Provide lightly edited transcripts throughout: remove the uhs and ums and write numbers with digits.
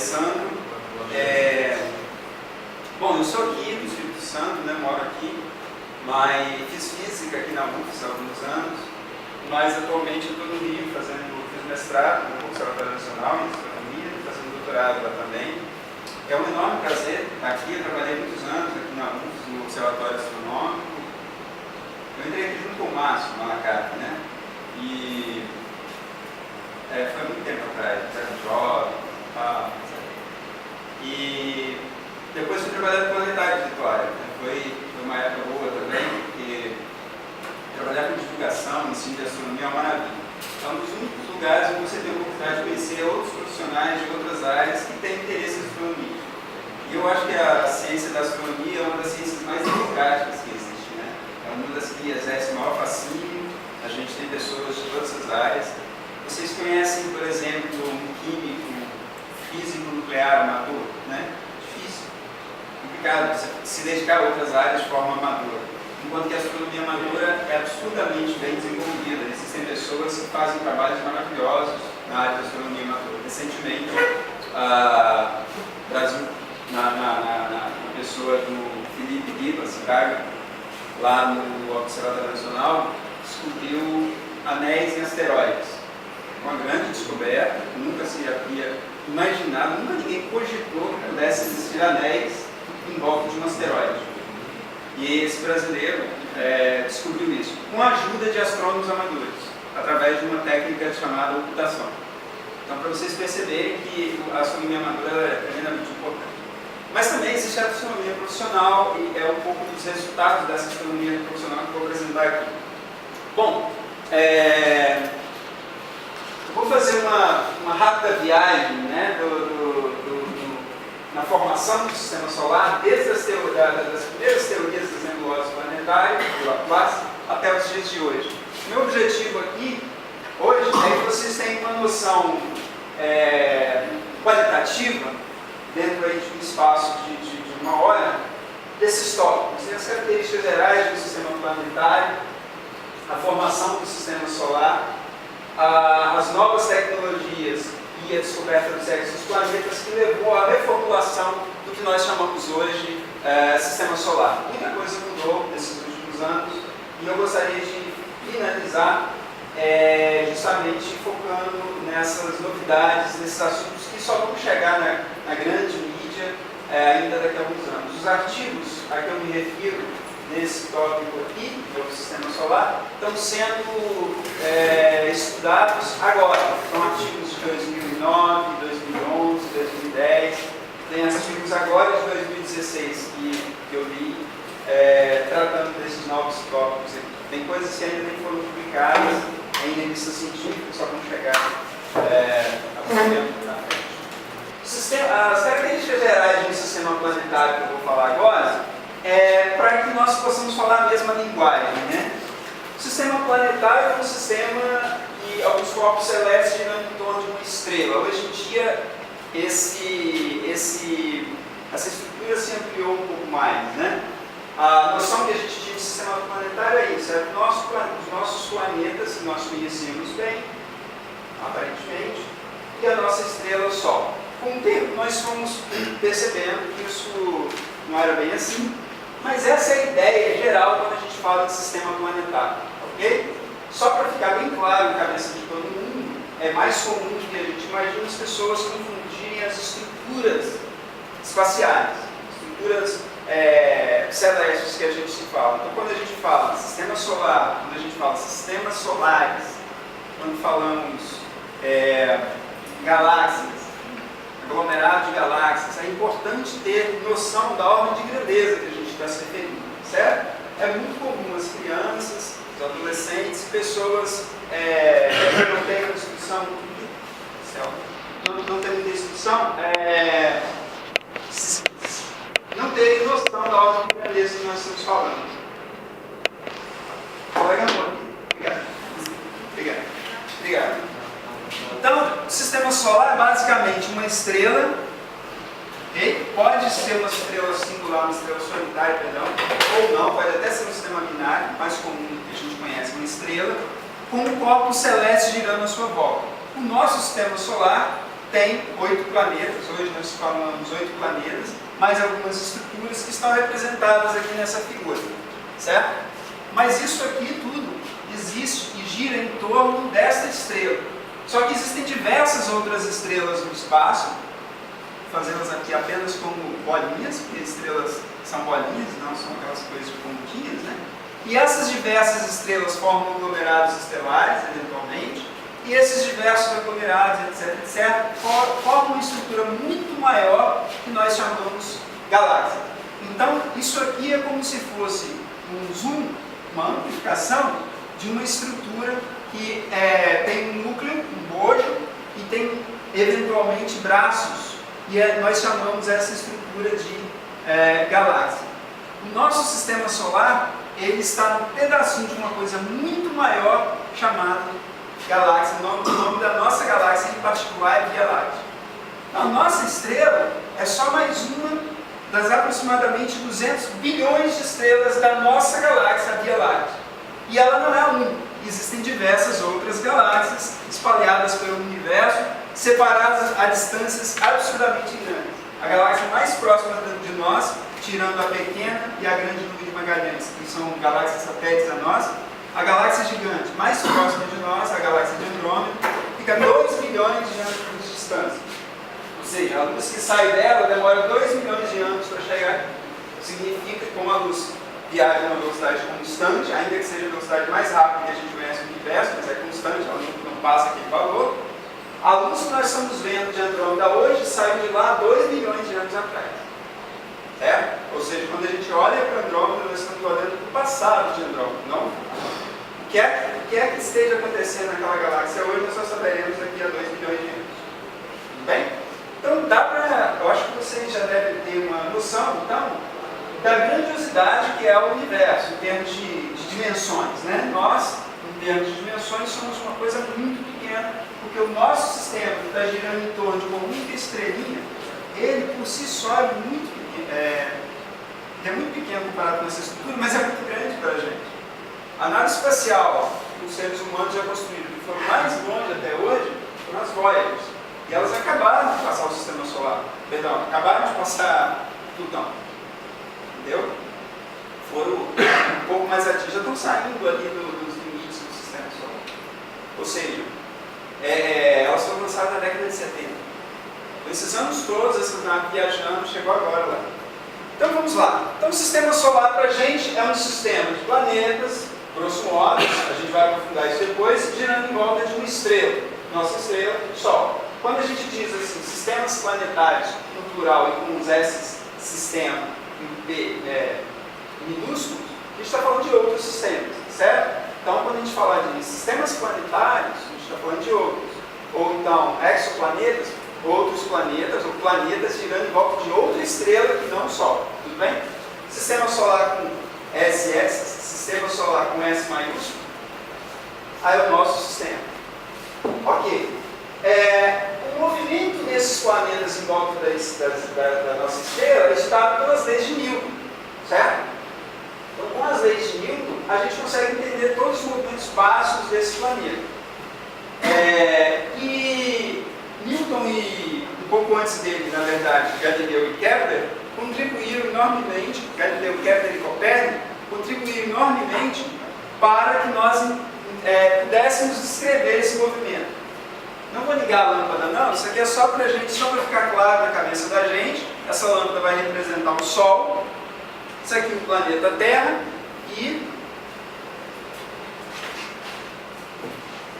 Alessandro. Bom, eu sou aqui do Espírito Santo, né, moro aqui, mas fiz física aqui na UFS há alguns anos, mas atualmente eu estou no Rio fiz mestrado no Observatório Nacional em Astronomia, fazendo doutorado lá também. É um enorme prazer estar aqui. Eu trabalhei muitos anos aqui na UFS, no Observatório Astronômico. Eu entrei aqui junto com o Márcio Malacarne, né? E foi muito tempo atrás, era jovem, e depois fui trabalhar no Planetário de Vitória. Foi uma época boa também, porque trabalhar com divulgação, ensino de astronomia é uma maravilha. É um dos únicos lugares onde você tem a oportunidade de conhecer outros profissionais de outras áreas que têm interesse em astronomia. E eu acho que a ciência da astronomia é uma das ciências mais democráticas que existe, né? É uma das que exerce o maior fascínio. A gente tem pessoas de todas as áreas. Vocês conhecem, por exemplo, um químico, físico nuclear amador, né? Difícil, complicado você se dedicar a outras áreas de forma amadora. Enquanto que a astronomia amadora é absurdamente bem desenvolvida. Existem pessoas que fazem trabalhos maravilhosos na área da astronomia amadora. Recentemente, Brasil, na pessoa do Felipe Ribas Braga, lá no Observatório Nacional, descobriu anéis em asteroides. Uma grande descoberta, nunca se havia imaginado, nunca ninguém cogitou que pudesse existir anéis em volta de um asteroide. E esse brasileiro descobriu isso com a ajuda de astrônomos amadores, através de uma técnica chamada ocultação. Então, para vocês perceberem que a astronomia amadora é tremendamente importante. Mas também existe a astronomia profissional, e é um pouco dos resultados dessa astronomia profissional que eu vou apresentar aqui. Bom, eu vou fazer uma rápida viagem, né, na formação do Sistema Solar, desde das primeiras teorias das nebulosas planetárias, do Laplace, até os dias de hoje. Meu objetivo aqui, hoje, é que vocês tenham uma noção qualitativa, dentro aí de um espaço de uma hora, desses tópicos, as características gerais do Sistema Planetário, a formação do Sistema Solar, as novas tecnologias e a descoberta dos exoplanetas que levou à reformulação do que nós chamamos hoje Sistema Solar. Muita coisa mudou nesses últimos anos e eu gostaria de finalizar justamente focando nessas novidades, nesses assuntos que só vão chegar na grande mídia ainda daqui a alguns anos. Os artigos a que eu me refiro nesse tópico aqui, do Sistema Solar, estão sendo estudados agora. São artigos de 2009, 2011, 2010, tem artigos agora de 2016 que eu li, tratando desses novos tópicos aqui. Tem coisas que ainda nem foram publicadas em revistas científicas, só vão chegar a pouco tempo na frente. As características gerais do sistema planetário que eu vou falar agora para que nós possamos falar a mesma linguagem, né? O sistema planetário é um sistema que alguns corpos celestes giram em torno de uma estrela. Hoje em dia, essa estrutura se ampliou um pouco mais, né? A noção que a gente tinha de sistema planetário é isso, os nossos planetas que nós conhecemos bem, aparentemente, e a nossa estrela, o Sol. Com o tempo, nós fomos percebendo que isso não era bem assim, mas essa é a ideia geral quando a gente fala de sistema planetário, ok? Só para ficar bem claro na cabeça de todo mundo, é mais comum que a gente imagine as pessoas confundirem as estruturas espaciais, estruturas celestes que a gente se fala. Então, quando a gente fala sistema solar, quando a gente fala sistemas solares, quando falamos galáxias, aglomerado de galáxias, é importante ter noção da ordem de grandeza que a gente está se referindo, certo? É muito comum as crianças, os adolescentes, pessoas que não têm muita instrução, não têm muita instrução, não terem noção da ordem de grandeza que nós estamos falando. Colega amor, obrigado. Então, o sistema solar é basicamente uma estrela, okay? Pode ser uma estrela singular, uma estrela solitária, perdão, ou não, pode até ser um sistema binário, mais comum que a gente conhece, uma estrela, com um corpo celeste girando à sua volta. O nosso sistema solar tem 8 planetas, hoje nós falamos 8 planetas, mais algumas estruturas que estão representadas aqui nessa figura, certo? Mas isso aqui tudo existe e gira em torno desta estrela. Só que existem diversas outras estrelas no espaço, fazê-las aqui apenas como bolinhas, porque estrelas são bolinhas, não são aquelas coisas de pontinhas, né? E essas diversas estrelas formam aglomerados estelares, eventualmente, e esses diversos aglomerados, etc., formam uma estrutura muito maior que nós chamamos galáxia. Então, isso aqui é como se fosse um zoom, uma amplificação de uma estrutura que tem um núcleo, um bojo, e tem, eventualmente, braços, e nós chamamos essa estrutura de galáxia. O nosso sistema solar, ele está num pedacinho de uma coisa muito maior chamada galáxia. O nome da nossa galáxia em particular é Via Láctea. A nossa estrela é só mais uma das aproximadamente 200 bilhões de estrelas da nossa galáxia, a Via Láctea. E ela não é uma. Existem diversas outras galáxias espalhadas pelo universo, separadas a distâncias absurdamente grandes. A galáxia mais próxima de nós, tirando a pequena e a grande Nuvem de Magalhães, que são galáxias satélites a nós, a galáxia gigante mais próxima de nós, a galáxia de Andrômeda, fica 2 milhões de anos de distância. Ou seja, a luz que sai dela demora 2 milhões de anos para chegar aqui. Significa que, como a luz viaja a uma velocidade constante, ainda que seja a velocidade mais rápida que a gente conhece no universo, mas é constante, ela não passa aquele valor, a luz que nós estamos vendo de Andrômeda hoje saiu de lá 2 milhões de anos atrás. Certo? Ou seja, quando a gente olha para Andrômeda, nós estamos olhando para o passado de Andrômeda, não? O que é que esteja acontecendo naquela galáxia hoje, nós só saberemos daqui a 2 milhões de anos. Tudo bem? Então, eu acho que vocês já devem ter uma noção, então, da grandiosidade que é o universo, em termos de dimensões, né? Nós, em termos de dimensões, somos uma coisa muito pequena, porque o nosso sistema, que está girando em torno de uma única estrelinha, ele, por si só, é muito pequeno comparado com essa estrutura, mas é muito grande para a gente. A nave espacial que os seres humanos já construíram, que foram mais longe até hoje, foram as Voyagers. E elas acabaram de passar o sistema solar. Perdão, acabaram de passar Plutão. Entendeu? Foram um pouco mais ativos, já estão saindo ali dos limites do sistema solar. Ou seja, elas foram lançadas na década de 70. Esses anos todos, essas naves viajando, chegou agora lá. Então vamos lá. Então o sistema solar para a gente é um sistema de planetas, grosso modo, a gente vai aprofundar isso depois, girando em volta de uma estrela. Nossa estrela, Sol. Quando a gente diz assim, sistemas planetários no plural e com os S sistema em P minúsculos, a gente está falando de outros sistemas, certo? Então quando a gente fala de sistemas planetários, a gente está falando de outros. Ou então exoplanetas, outros planetas, ou planetas girando em volta de outra estrela que não o Sol. Tudo bem? Sistema solar com SS, sistema solar com S maiúsculo, aí é o nosso sistema. Ok. O movimento desses planetas em volta da nossa estrela é estado pelas leis de Newton, certo? Então, com as leis de Newton, a gente consegue entender todos os movimentos básicos desse planeta. E Newton e, um pouco antes dele, na verdade, Galileu e Kepler, contribuíram enormemente, Galileu, Kepler e Copérnico, contribuíram enormemente para que nós pudéssemos descrever esse movimento. Não vou ligar a lâmpada não, isso aqui é só para ficar claro na cabeça da gente. Essa lâmpada vai representar o Sol, isso aqui o planeta Terra e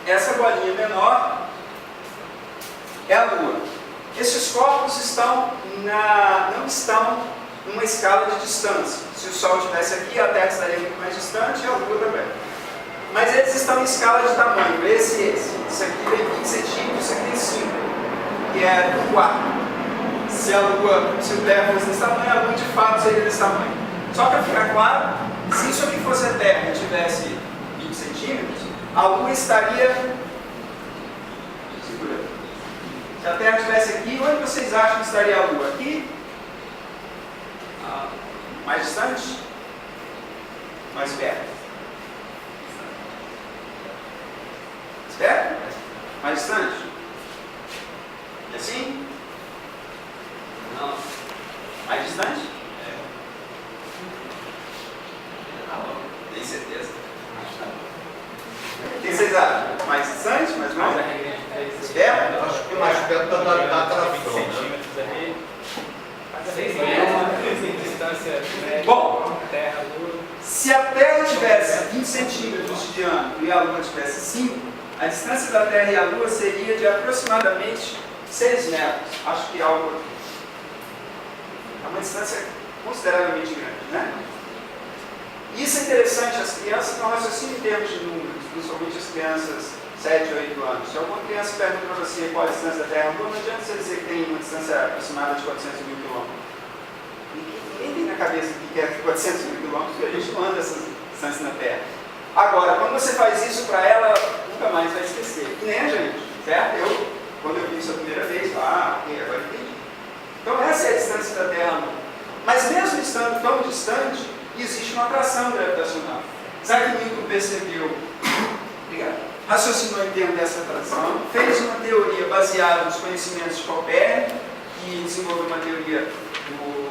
essa bolinha menor é a Lua. Esses corpos não estão numa escala de distância. Se o Sol estivesse aqui, a Terra estaria muito mais distante e a Lua também. Mas eles estão em escala de tamanho, esse e esse. Isso aqui tem 20 centímetros, isso aqui tem 5, que é um quarto. Se o Terra fosse desse tamanho, a Lua de fato seria desse tamanho. Só para ficar claro, se isso aqui fosse a Terra e tivesse 20 centímetros, a Lua estaria... Segura. Se a Terra estivesse aqui, onde vocês acham que estaria a Lua? Aqui? Mais distante? Mais perto? Certo? Mais distante? E assim? mais distante, mais Mas longe. a regra de 3 Perto? Acho que mais perto da tração, né? centímetros ali. É uma distância média. Bom, Terra, Lua. se a Terra tivesse 20 centímetros de diâmetro e a Lua tivesse 5, a distância da Terra e a Lua seria de aproximadamente 6 metros. Acho que algo. É uma distância consideravelmente grande, né? Isso é interessante, as crianças não raciocinam em termos de números, principalmente as crianças 7 ou 8 anos. Se alguma criança pergunta para você qual a distância da Terra, não adianta você dizer que tem uma distância aproximada de 400 mil quilômetros. Ninguém tem na cabeça que quer 400 mil quilômetros, porque a gente não anda essas distâncias na Terra. Agora, quando você faz isso para ela, nunca mais vai esquecer. E nem a gente, certo? Quando eu vi isso a primeira vez, ok, agora entendi. Então essa é a distância da Terra. Mas mesmo estando tão distante, existe uma atração gravitacional. Isaac Newton percebeu, raciocinou em termos dessa atração, fez uma teoria baseada nos conhecimentos de Copérnico, que desenvolveu uma teoria do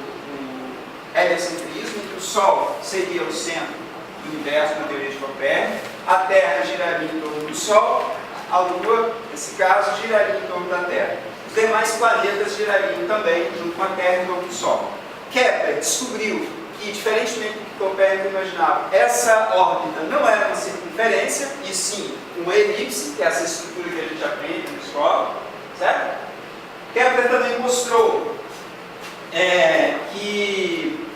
heliocentrismo, que o Sol seria o centro do universo na teoria de Copérnico, a Terra giraria em torno do Sol, a Lua, nesse caso, giraria em torno da Terra. Os demais planetas girariam também junto com a Terra em torno do Sol. Kepler descobriu que, diferentemente do que Copérnico imaginava, essa órbita não era uma circunferência, e sim uma elipse, que é essa estrutura que a gente aprende na escola, certo? Kepler também mostrou que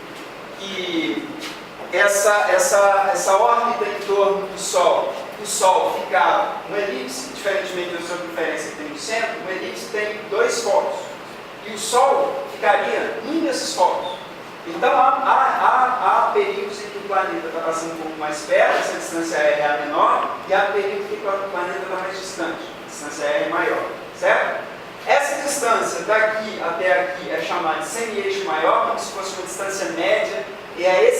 essa órbita em torno do Sol, o Sol ficava uma elipse, diferentemente da circunferência que tem no centro, uma elipse tem 2 focos, e o Sol ficaria em um desses focos. Então há períodos em que o planeta está passando um pouco mais perto, essa distância R é a menor, e há períodos em que o planeta está mais distante, a distância R é maior, certo? Essa distância daqui até aqui é chamada de semi-eixo maior, como se fosse uma distância média, e é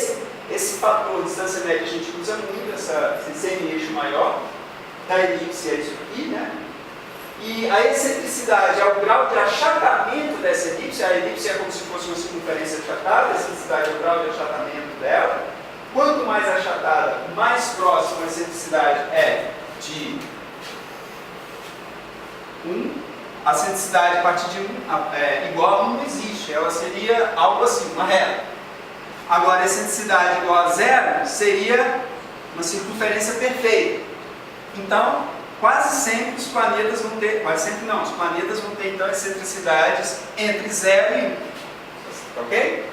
esse fator de distância média a gente usa muito, esse semi-eixo maior, da elipse é isso aqui, né? E a excentricidade é o grau de achatamento dessa elipse. A elipse é como se fosse uma circunferência achatada, a excentricidade é o grau de achatamento dela. Quanto mais achatada, mais próxima a excentricidade é de 1. A excentricidade a partir de 1 igual a 1 não existe, ela seria algo assim, uma reta. Agora, a excentricidade igual a 0 seria uma circunferência perfeita. Então, quase sempre os planetas vão ter, quase sempre não, os planetas vão ter então excentricidades entre 0 e 1, ok?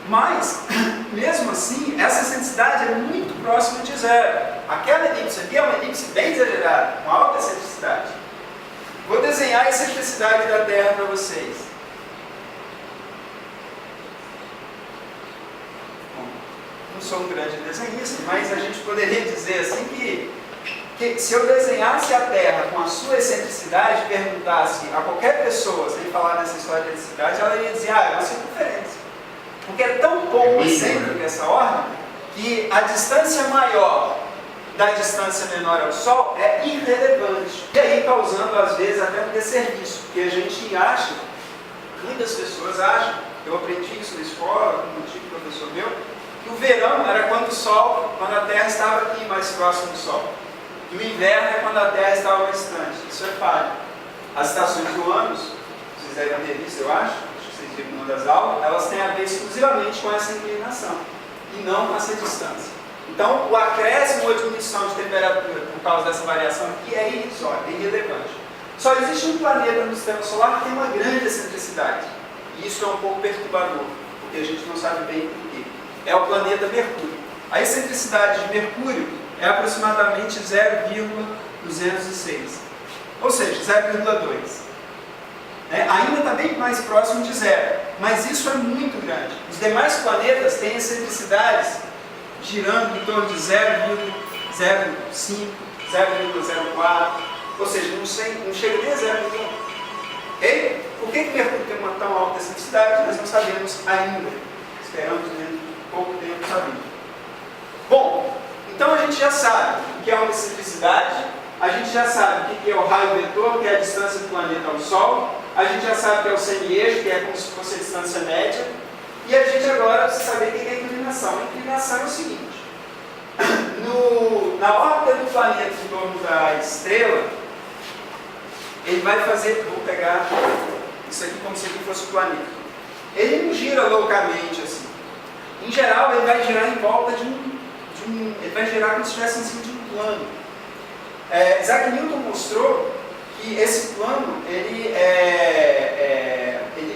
Mas, mesmo assim, essa excentricidade é muito próxima de 0. Aquela elipse aqui é uma elipse bem exagerada, com alta excentricidade. Vou desenhar a excentricidade da Terra para vocês. Bom, não sou um grande desenhista, mas a gente poderia dizer assim que se eu desenhasse a Terra com a sua excentricidade, perguntasse a qualquer pessoa, sem falar nessa história de excentricidade, ela iria dizer, é uma circunferência. Porque é tão pouco excêntrica essa órbita, que a distância maior da distância menor ao Sol é irrelevante. E aí causando, às vezes, até um desserviço. Porque a gente acha, muitas pessoas acham, eu aprendi isso na escola, com um antigo professor meu, que o verão era quando a Terra estava aqui mais próximo do Sol. E o inverno é quando a Terra estava mais distante. Isso é falho. As estações do ano, vocês devem ter visto, eu acho que vocês viram numa das aulas, elas têm a ver exclusivamente com essa inclinação e não com essa distância. Então, o acréscimo ou diminuição de temperatura por causa dessa variação aqui é irrisório, é irrelevante. Só existe um planeta no sistema solar que tem uma grande excentricidade. E isso é um pouco perturbador, porque a gente não sabe bem por quê. É o planeta Mercúrio. A excentricidade de Mercúrio é aproximadamente 0,206, ou seja, 0,2. Ainda está bem mais próximo de 0, mas isso é muito grande. Os demais planetas têm excentricidades girando em torno de 0,05, 0,04, ou seja, não chega nem a 0,1. Okay? Por que Mercúrio tem uma tão alta excentricidade? Nós não sabemos ainda. Esperamos dentro de pouco tempo saber. Bom, então a gente já sabe o que é uma excentricidade, a gente já sabe o que é o raio vetor, que é a distância do planeta ao Sol, a gente já sabe o que é o semi-eixo, que é como se fosse a distância média, e a gente agora precisa saber o que é a inclinação. A inclinação é o seguinte: na órbita do planeta em torno da estrela, ele vai fazer, vou pegar isso aqui como se ele fosse o planeta. Ele não gira loucamente assim. Em geral, ele vai girar em volta de um ele vai girar como se estivesse em cima de um plano. Isaac Newton mostrou que esse plano ele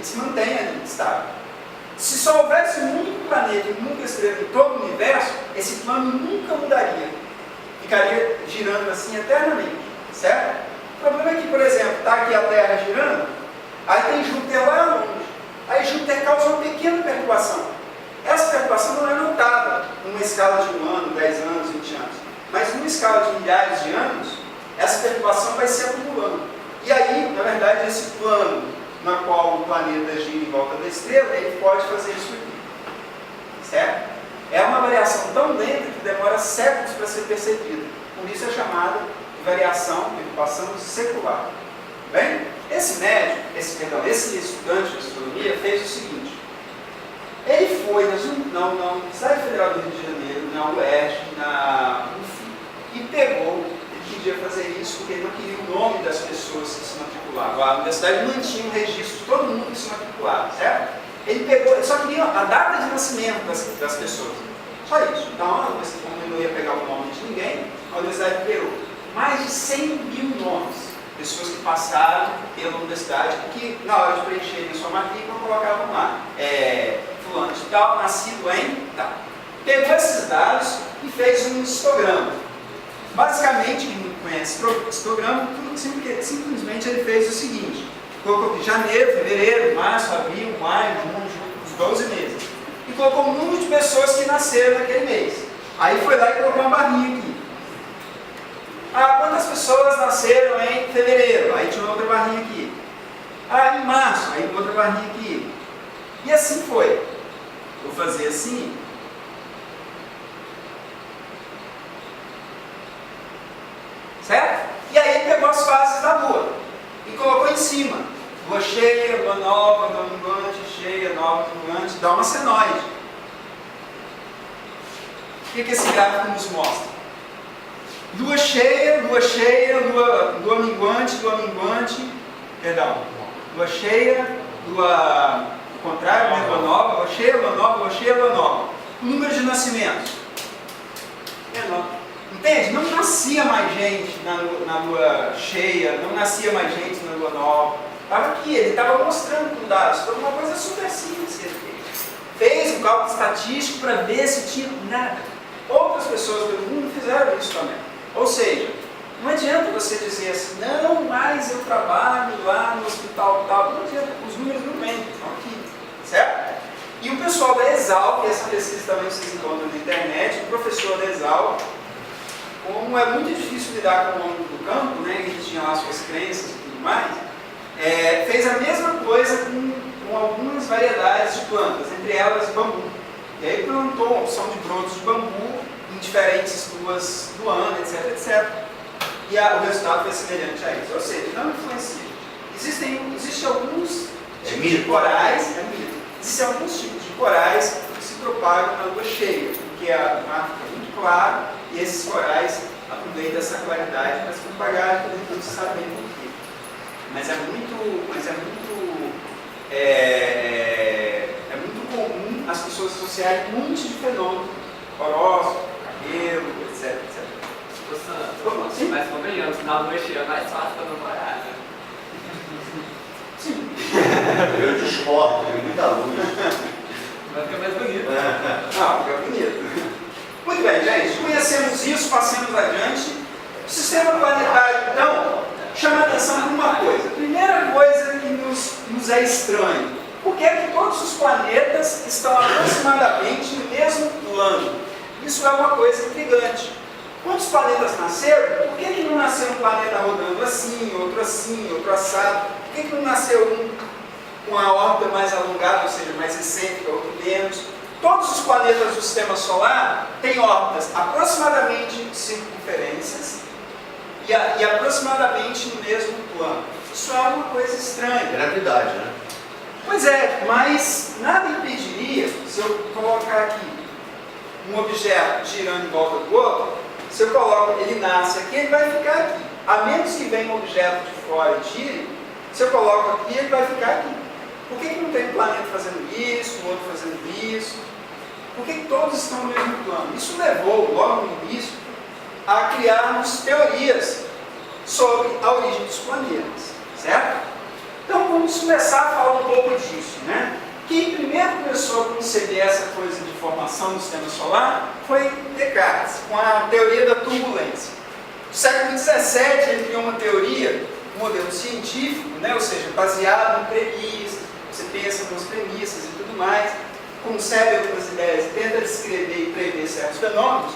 se mantém ali estável. Se só houvesse um único planeta e uma única estrela em todo o universo, esse plano nunca mudaria. Ficaria girando assim eternamente, certo? O problema é que, por exemplo, está aqui a Terra girando, aí tem Júpiter lá longe. Aí Júpiter causa uma pequena perturbação. Essa perturbação não é notada numa escala de 1 ano, 10 anos, 20 anos. Mas numa escala de milhares de anos, essa perturbação vai se acumulando. E aí, na verdade, esse plano na qual o planeta gira em volta da estrela, ele pode fazer isso aqui. Certo? É uma variação tão lenta que demora séculos para ser percebida. Por isso é chamada de variação, perturbação secular. Bem, esse médico, esse estudante de astronomia fez o seguinte. Ele foi na Universidade Federal do Rio de Janeiro, na UERJ, na UF, e pegou, ele podia fazer isso porque ele não queria o nome das pessoas que se matriculavam. A universidade mantinha um registro de todo mundo que se matriculava, certo? Ele pegou, ele só queria a data de nascimento das pessoas. Só isso. Então, como ele não ia pegar o nome de ninguém, a universidade pegou mais de 100 mil nomes. Pessoas que passaram pela universidade, que na hora de preencherem sua matrícula colocavam lá, fulano de tal, nascido em tal. Pegou esses dados e fez um histograma. Basicamente, quem não conhece histograma, simplesmente ele fez o seguinte: colocou aqui janeiro, fevereiro, março, abril, maio, junho, os 12 meses. E colocou o número de pessoas que nasceram naquele mês. Aí foi lá e colocou uma barrinha aqui. Quantas pessoas nasceram em fevereiro? Aí tinha outra barrinha aqui. Em março, aí outra barrinha aqui. E assim foi. Vou fazer assim. Certo? E aí ele pegou as fases da Lua e colocou em cima. Lua cheia, lua nova, lua minguante, cheia, nova, minguante, dá uma senoide. O que esse gráfico nos mostra? Lua cheia, lua minguante, perdão, lua cheia, lua, o contrário, né? Lua nova, lua cheia, lua nova, lua cheia, lua nova. O número de nascimentos menor. Entende? Não nascia mais gente na lua cheia, não nascia mais gente na lua nova. Estava aqui, ele estava mostrando com dados, foi uma coisa super simples que ele fez. Fez um cálculo estatístico para ver se tinha nada. Outras pessoas pelo mundo fizeram isso também. Ou seja, não adianta você dizer assim, não, mas eu trabalho lá no hospital tal. Não adianta, os números não mentem, estão aqui, certo? E o pessoal da Exalc, essa pesquisa também vocês encontram na internet, o professor da Exalc, como é muito difícil lidar com o homem do campo, né, ele tinha lá suas crenças e tudo mais, fez a mesma coisa com algumas variedades de plantas, entre elas bambu. E aí plantou uma opção de brotos de bambu em diferentes luas do ano, etc, etc. E o resultado foi semelhante a isso. Ou seja, não influencia. Existem alguns tipos de corais, existem alguns tipos de corais que se propagam na lua cheia, porque a mar fica muito claro e esses corais aproveitam essa claridade para se propagar, não se sabe bem por quê. Mas é muito comum as pessoas associarem um monte de fenômeno, horóscopo, cabelo, etc, etc. Mas convenhamos, na lua cheia é mais fácil para namorar, né? Sim. Eu discordo, tem muita luz. Vai ficar mais bonito. Fica bonito. Muito bem, gente, conhecemos isso, passemos adiante. O sistema planetário, então, chama a atenção para uma coisa. Primeira coisa que nos é estranho. Por que é que todos os planetas estão aproximadamente no mesmo plano? Isso é uma coisa intrigante. Quantos planetas nasceram? Por que não nasceu um planeta rodando assim, outro assado? Por que não nasceu um com a órbita mais alongada, ou seja, mais excêntrica, outro menos? Todos os planetas do Sistema Solar têm órbitas aproximadamente circunferências e aproximadamente no mesmo plano. Isso é uma coisa estranha. Gravidade, né? Pois é, mas nada impediria, se eu colocar aqui um objeto girando em volta do outro, se eu coloco ele nasce aqui, ele vai ficar aqui. A menos que venha um objeto de fora e tire, se eu coloco aqui, ele vai ficar aqui. Por que não tem um planeta fazendo isso, o outro fazendo isso? Por que todos estão no mesmo plano? Isso levou, logo no início, a criarmos teorias sobre a origem dos planetas, certo? Então vamos começar a falar um pouco disso, né? Quem primeiro começou a conceber essa coisa de formação do sistema solar foi Descartes, com a teoria da turbulência. No século XVII ele criou uma teoria, um modelo científico, né? Ou seja, baseado em premissas, você pensa nas premissas e tudo mais, concebe outras ideias, tenta descrever e prever certos fenômenos,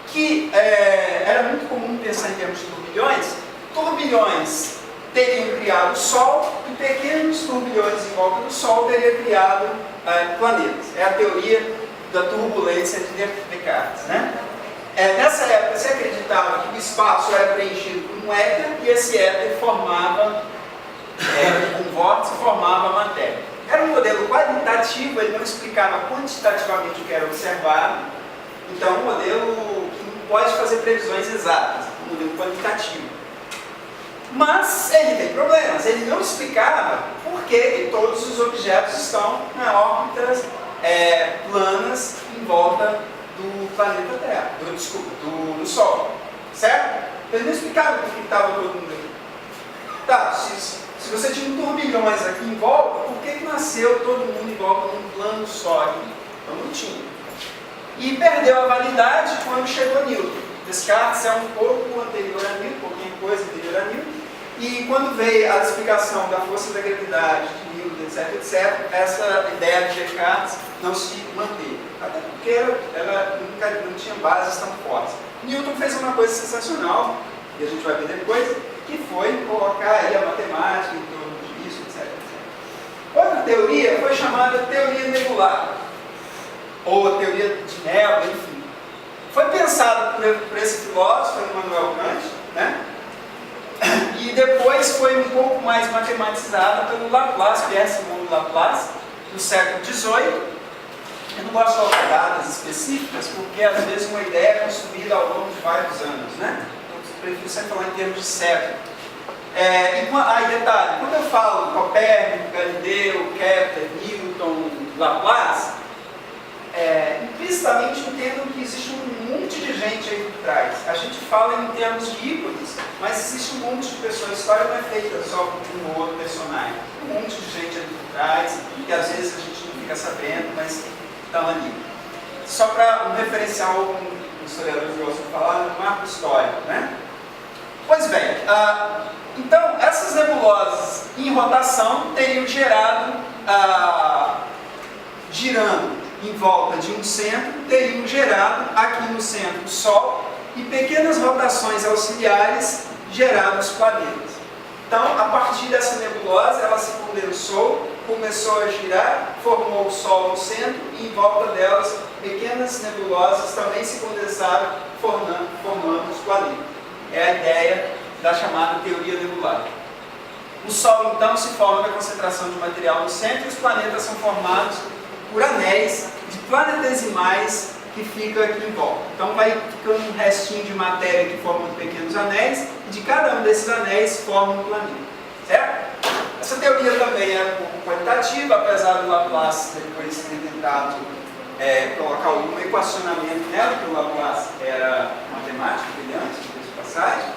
que era muito comum pensar em termos de turbilhões. Turbilhões teriam criado o Sol e pequenos turbilhões em volta do Sol teriam criado planetas. É a teoria da turbulência de Descartes, né? Nessa época se acreditava que o espaço era preenchido por um éter e esse éter formava, com vórtice, formava a matéria. Era um modelo qualitativo, ele não explicava quantitativamente o que era observado, então um modelo que não pode fazer previsões exatas, um modelo quantitativo. Mas ele tem problemas, ele não explicava por que todos os objetos estão na órbitas planas em volta do planeta Terra, do Sol, certo? Ele não explicava por que estava todo mundo aqui. Tá, se você tinha turbilhões aqui em volta, por que nasceu todo mundo em volta num plano só aqui? Então não tinha. E perdeu a validade quando chegou Newton. Descartes é um pouco anterior a Newton, pouquinho coisa anterior a Newton. E quando veio a explicação da força da gravidade, de Newton, etc., essa ideia de Descartes não se manteve. Até porque ela nunca não tinha bases tão fortes. Newton fez uma coisa sensacional, e a gente vai ver depois, que foi colocar aí a matemática em torno disso, etc. Outra teoria foi chamada teoria nebular, ou teoria de névoa, enfim. Foi pensada por esse filósofo, Immanuel Kant, né? E depois foi um pouco mais matematizada pelo Laplace, Pierre-Simon Laplace, no século XVIII. Eu não gosto de colocar datas específicas, porque às vezes uma ideia é construída ao longo de vários anos, né? Eu prefiro sempre falar em termos de século. E detalhe, quando eu falo Copérnico, Galileu, Kepler, Newton, Laplace, implicitamente entendam que existe um monte de gente aí por trás. A gente fala em termos de ícones, mas existe um monte de pessoas. A história não é feita só por um ou outro personagem. Um monte de gente ali por trás, que às vezes a gente não fica sabendo, mas estão ali. Só para um referencial, como os historiadores gostam de falar, no marco histórico, né? Pois bem, então essas nebulosas em rotação teriam gerado, girando em volta de um centro, teriam gerado aqui no centro o Sol e pequenas rotações auxiliares geraram os planetas. Então, a partir dessa nebulosa, ela se condensou, começou a girar, formou o Sol no centro e em volta delas pequenas nebulosas também se condensaram, formando os planetas. É a ideia da chamada teoria nebular. O Sol, então, se forma da concentração de material no centro e os planetas são formados por anéis de planetesimais que ficam aqui em volta. Então vai ficando um restinho de matéria que formam pequenos anéis e de cada um desses anéis forma um planeta. Certo? Essa teoria também é um pouco quantitativa, apesar do Laplace depois ter tentado colocar algum equacionamento nela, porque o Laplace era matemático brilhante, de passagem,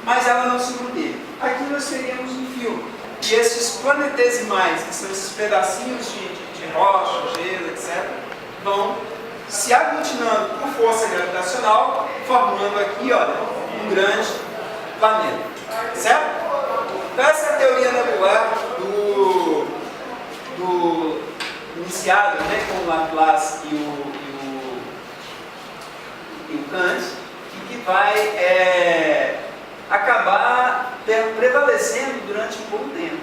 mas ela não se manteve. Aqui nós teríamos um filme. E esses planetesimais, que são esses pedacinhos de rocha, gelo, etc., vão se aglutinando por força gravitacional, formando aqui, olha, um grande planeta. Certo? Então essa é a teoria nebular do iniciado, né, com o Laplace e o Kant, e que vai acabar prevalecendo durante um bom tempo.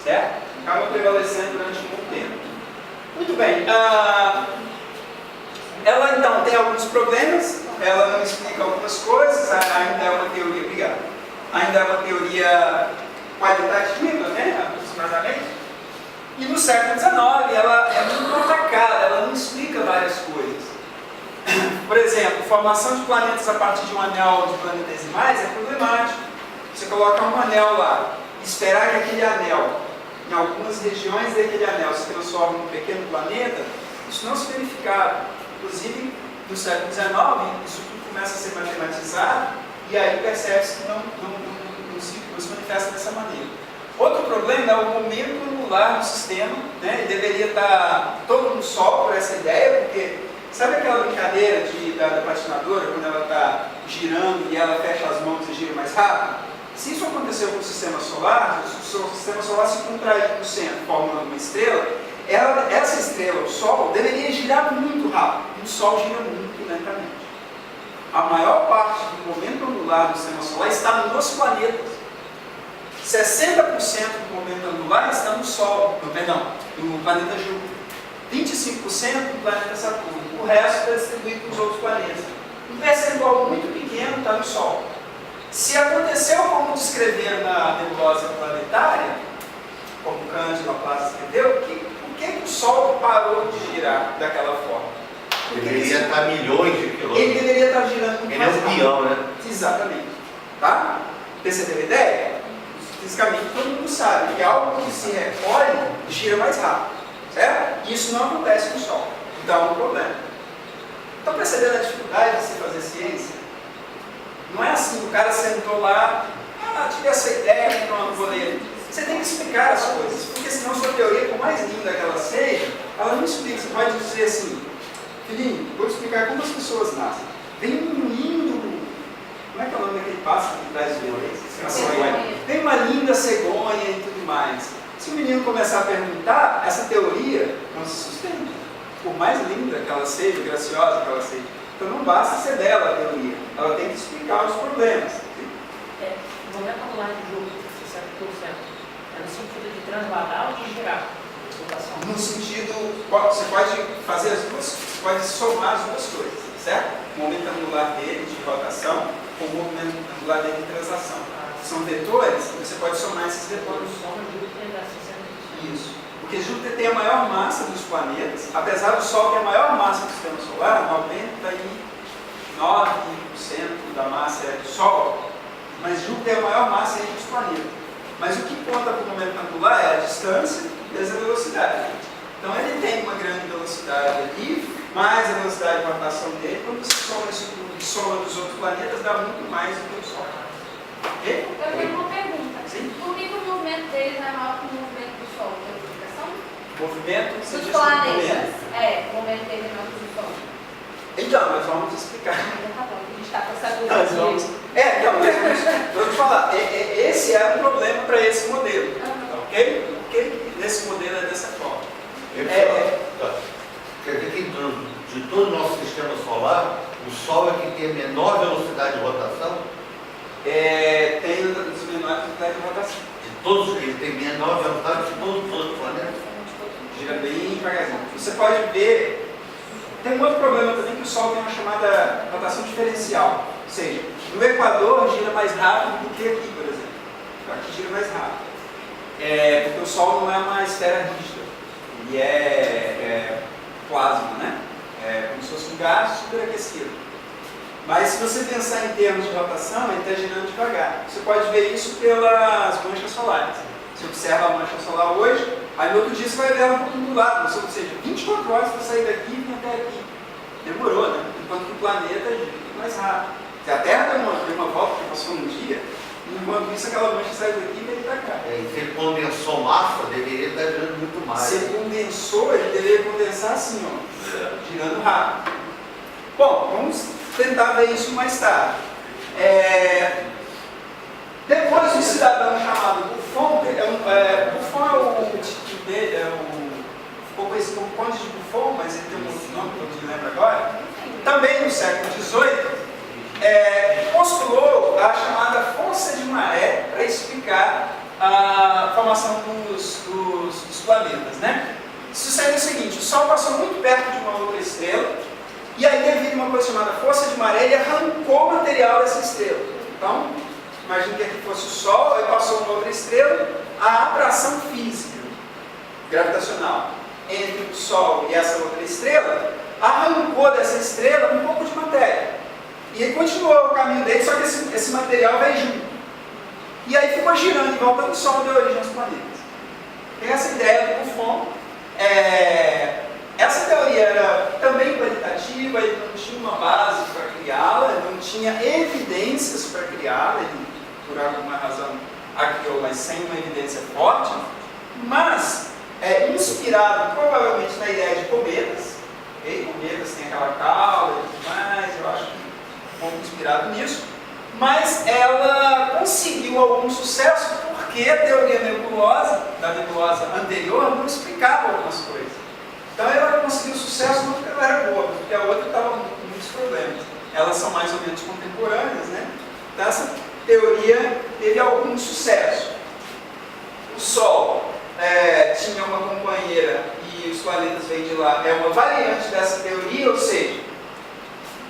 Certo? Acaba prevalecendo durante um bom tempo. Muito bem. Ela então tem alguns problemas, ela não explica algumas coisas, ainda é uma teoria, obrigado, ainda é uma teoria qualitativa, né, aproximadamente. E no século XIX ela é muito atacada, ela não explica várias coisas. Por exemplo, formação de planetas a partir de um anel de planetesimais é problemático. Você colocar um anel lá, esperar que aquele anel, em algumas regiões daquele anel, se transforme num pequeno planeta, isso não se verificava. Inclusive, no século XIX, isso tudo começa a ser matematizado e aí percebe-se que não se manifesta dessa maneira. Outro problema é o momento anular do sistema, né? Ele deveria estar todo no Sol por essa ideia, porque sabe aquela brincadeira da patinadora, quando ela está girando e ela fecha as mãos e gira mais rápido? Se isso aconteceu com o sistema solar, se o sistema solar se contrair no centro, formando uma estrela, essa estrela, o Sol, deveria girar muito rápido, e o Sol gira muito lentamente. A maior parte do momento anular do sistema solar está nos planetas. 60% do momento anular está no Sol, no planeta Júpiter. 25% no planeta Saturno. O resto está distribuído para os outros planetas. Um percentual muito pequeno está no Sol. Se aconteceu como descreveram na nebulosa planetária, como Kant e Laplace escreveu, por que o Sol parou de girar daquela forma? Deveria estar milhões de quilômetros. Ele deveria estar girando muito Ele mais é um rápido. peão, né? Exatamente. Tá? Perceberam a ideia? Fisicamente todo mundo sabe que algo que se recolhe gira mais rápido. Certo? E isso não acontece no Sol. Então é um problema. Estão percebendo a dificuldade de se fazer ciência? Não é assim, o cara sentou lá, tive essa ideia, pronto, vou ler. Você tem que explicar as coisas, porque senão sua teoria, por mais linda que ela seja, ela não explica. Você pode dizer assim, filhinho, vou te explicar como as pessoas nascem. Vem um lindo, como é que é o nome daquele pássaro que traz cegonha? Vem uma linda cegonha e tudo mais. Se o menino começar a perguntar, essa teoria não se sustenta. Por mais linda que ela seja, graciosa que ela seja. Então não basta ser dela a teoria, ela tem que explicar os problemas. O momento anular de Júpiter, 60%, é no sentido de transbordar ou de girar? No sentido, você pode fazer as duas, você pode somar as duas coisas, certo? O momento anular dele de rotação com o movimento anular dele de translação. São vetores, você pode somar esses vetores. Soma Júpiter dá 60%. Isso. Porque Júpiter tem a maior massa dos planetas, apesar do Sol ter a maior massa do sistema solar, 99% da massa é do Sol, mas Júpiter é a maior massa entre os planetas. Mas o que conta para o momento anular é a distância e a velocidade. Então ele tem uma grande velocidade ali, mais a velocidade de rotação dele, quando você soma isso tudo e soma dos outros planetas, dá muito mais do que o Sol. Ok? Eu tenho uma pergunta. Sim? Por que o movimento deles é maior que o movimento do Sol? Tem explicação? Movimento, você Dos diz planetas. movimento. O movimento deles é maior que o do Sol. Então, nós vamos explicar. Tá bom, a gente está com essa dúvida. Nós vamos. Então, vou te falar, esse é um problema para esse modelo. Ok? Ok? Nesse modelo é dessa forma. Quer dizer que de todo o nosso sistema solar, o Sol é que tem a menor velocidade de rotação? Tem os menores velocidade de rotação. De todos, ele tem menor velocidade de todos os outros planetas? Gira bem devagarzinho. Você pode ver. Tem um outro problema também, que o Sol tem uma chamada rotação diferencial. Ou seja, no Equador gira mais rápido do que aqui, por exemplo. Aqui gira mais rápido. Porque o Sol não é uma esfera rígida. Ele é plasma, né? É como se fosse um gás superaquecido. Mas se você pensar em termos de rotação, ele está girando devagar. Você pode ver isso pelas manchas solares. Você observa a mancha solar hoje, aí no outro dia você vai ver ela um pouquinho do lado. Ou seja, 24 horas para sair daqui e vir até aqui. Demorou, né? Enquanto que o planeta gira muito mais rápido. Se a Terra deu uma volta que passou um dia, enquanto isso aquela mancha saiu daqui e veio para cá. E se ele condensou massa, deveria estar girando muito mais. Se ele condensou, ele deveria condensar assim, ó, girando rápido. Bom, vamos tentar ver isso mais tarde. Depois um cidadão chamado Buffon, Buffon é o título dele, ficou conhecido como Conde de Buffon, mas ele tem um outro nome que eu não me lembro agora, também no século XVIII, postulou a chamada força de maré para explicar a formação dos planetas, né? Sucede o seguinte: o Sol passou muito perto de uma outra estrela, e aí, devido a uma coisa chamada força de maré, ele arrancou o material dessa estrela. Então, imagine que aqui fosse o Sol, aí passou uma outra estrela, a atração física, gravitacional, entre o Sol e essa outra estrela arrancou dessa estrela um pouco de matéria. E ele continuou o caminho dele, só que esse material veio junto. E aí ficou girando em volta do Sol, deu origem aos planetas. Tem essa ideia do Buffon. Essa teoria era também qualitativa, ele não tinha uma base para criá-la, ele não tinha evidências para criá-la, ele, por alguma razão, a criou, mas sem uma evidência forte, mas inspirado provavelmente na ideia de cometas. Okay? Cometas têm aquela cauda e tudo mais, eu acho que um pouco inspirado nisso, mas ela conseguiu algum sucesso porque a teoria da nebulosa anterior não explicava algumas coisas. Então ela conseguiu sucesso não porque ela era boa, porque a outra estava com muitos problemas. Elas são mais ou menos contemporâneas, né? Então essa teoria teve algum sucesso. O Sol tinha uma companheira e os planetas vêm de lá. É uma variante dessa teoria, ou seja,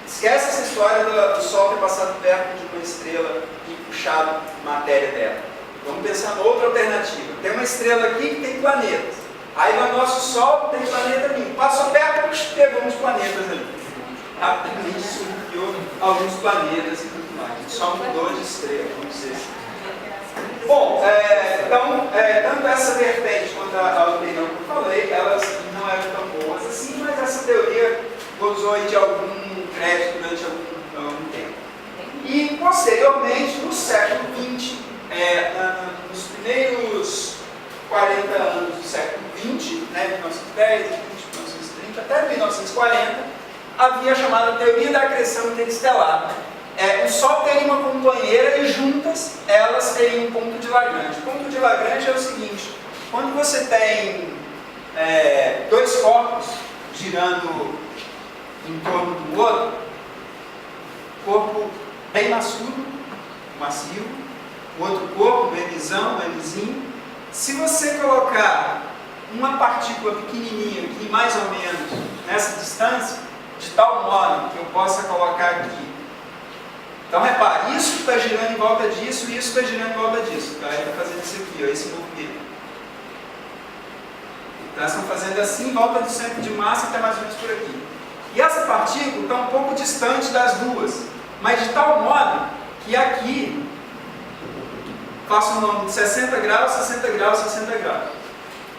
esquece essa história do Sol ter passado perto de uma estrela e puxado matéria dela. Vamos pensar em outra alternativa. Tem uma estrela aqui que tem planetas. Aí no nosso Sol tem planeta nenhum. Passou perto, pegou uns planetas ali. Rapidamente surgiu alguns planetas e tudo mais. Só mudou de estrela, vamos dizer assim. Bom, então, tanto essa vertente quanto a opinião que eu falei, elas não eram tão boas assim, mas essa teoria gozou aí de algum crédito durante algum tempo. E, posteriormente, no século XX, nos primeiros 40 anos do século XX, 1910, 20, 1930, até 1940, havia a chamada teoria da acreção interestelar. O Sol teria uma companheira e juntas elas teriam um ponto de Lagrange. O ponto de Lagrange é o seguinte: quando você tem dois corpos girando em torno do outro, corpo bem macio, o outro corpo, bemzão, Mzinho. Se você colocar uma partícula pequenininha aqui, mais ou menos nessa distância, de tal modo que eu possa colocar aqui. Então repare, isso está girando em volta disso e isso está girando em volta disso. Tá? Ele está fazendo isso aqui, ó, esse movimento. Então elas estão fazendo assim em volta do centro de massa, até mais ou menos por aqui. E essa partícula está um pouco distante das duas, mas de tal modo que aqui faço um ângulo de 60 graus, 60 graus, 60 graus.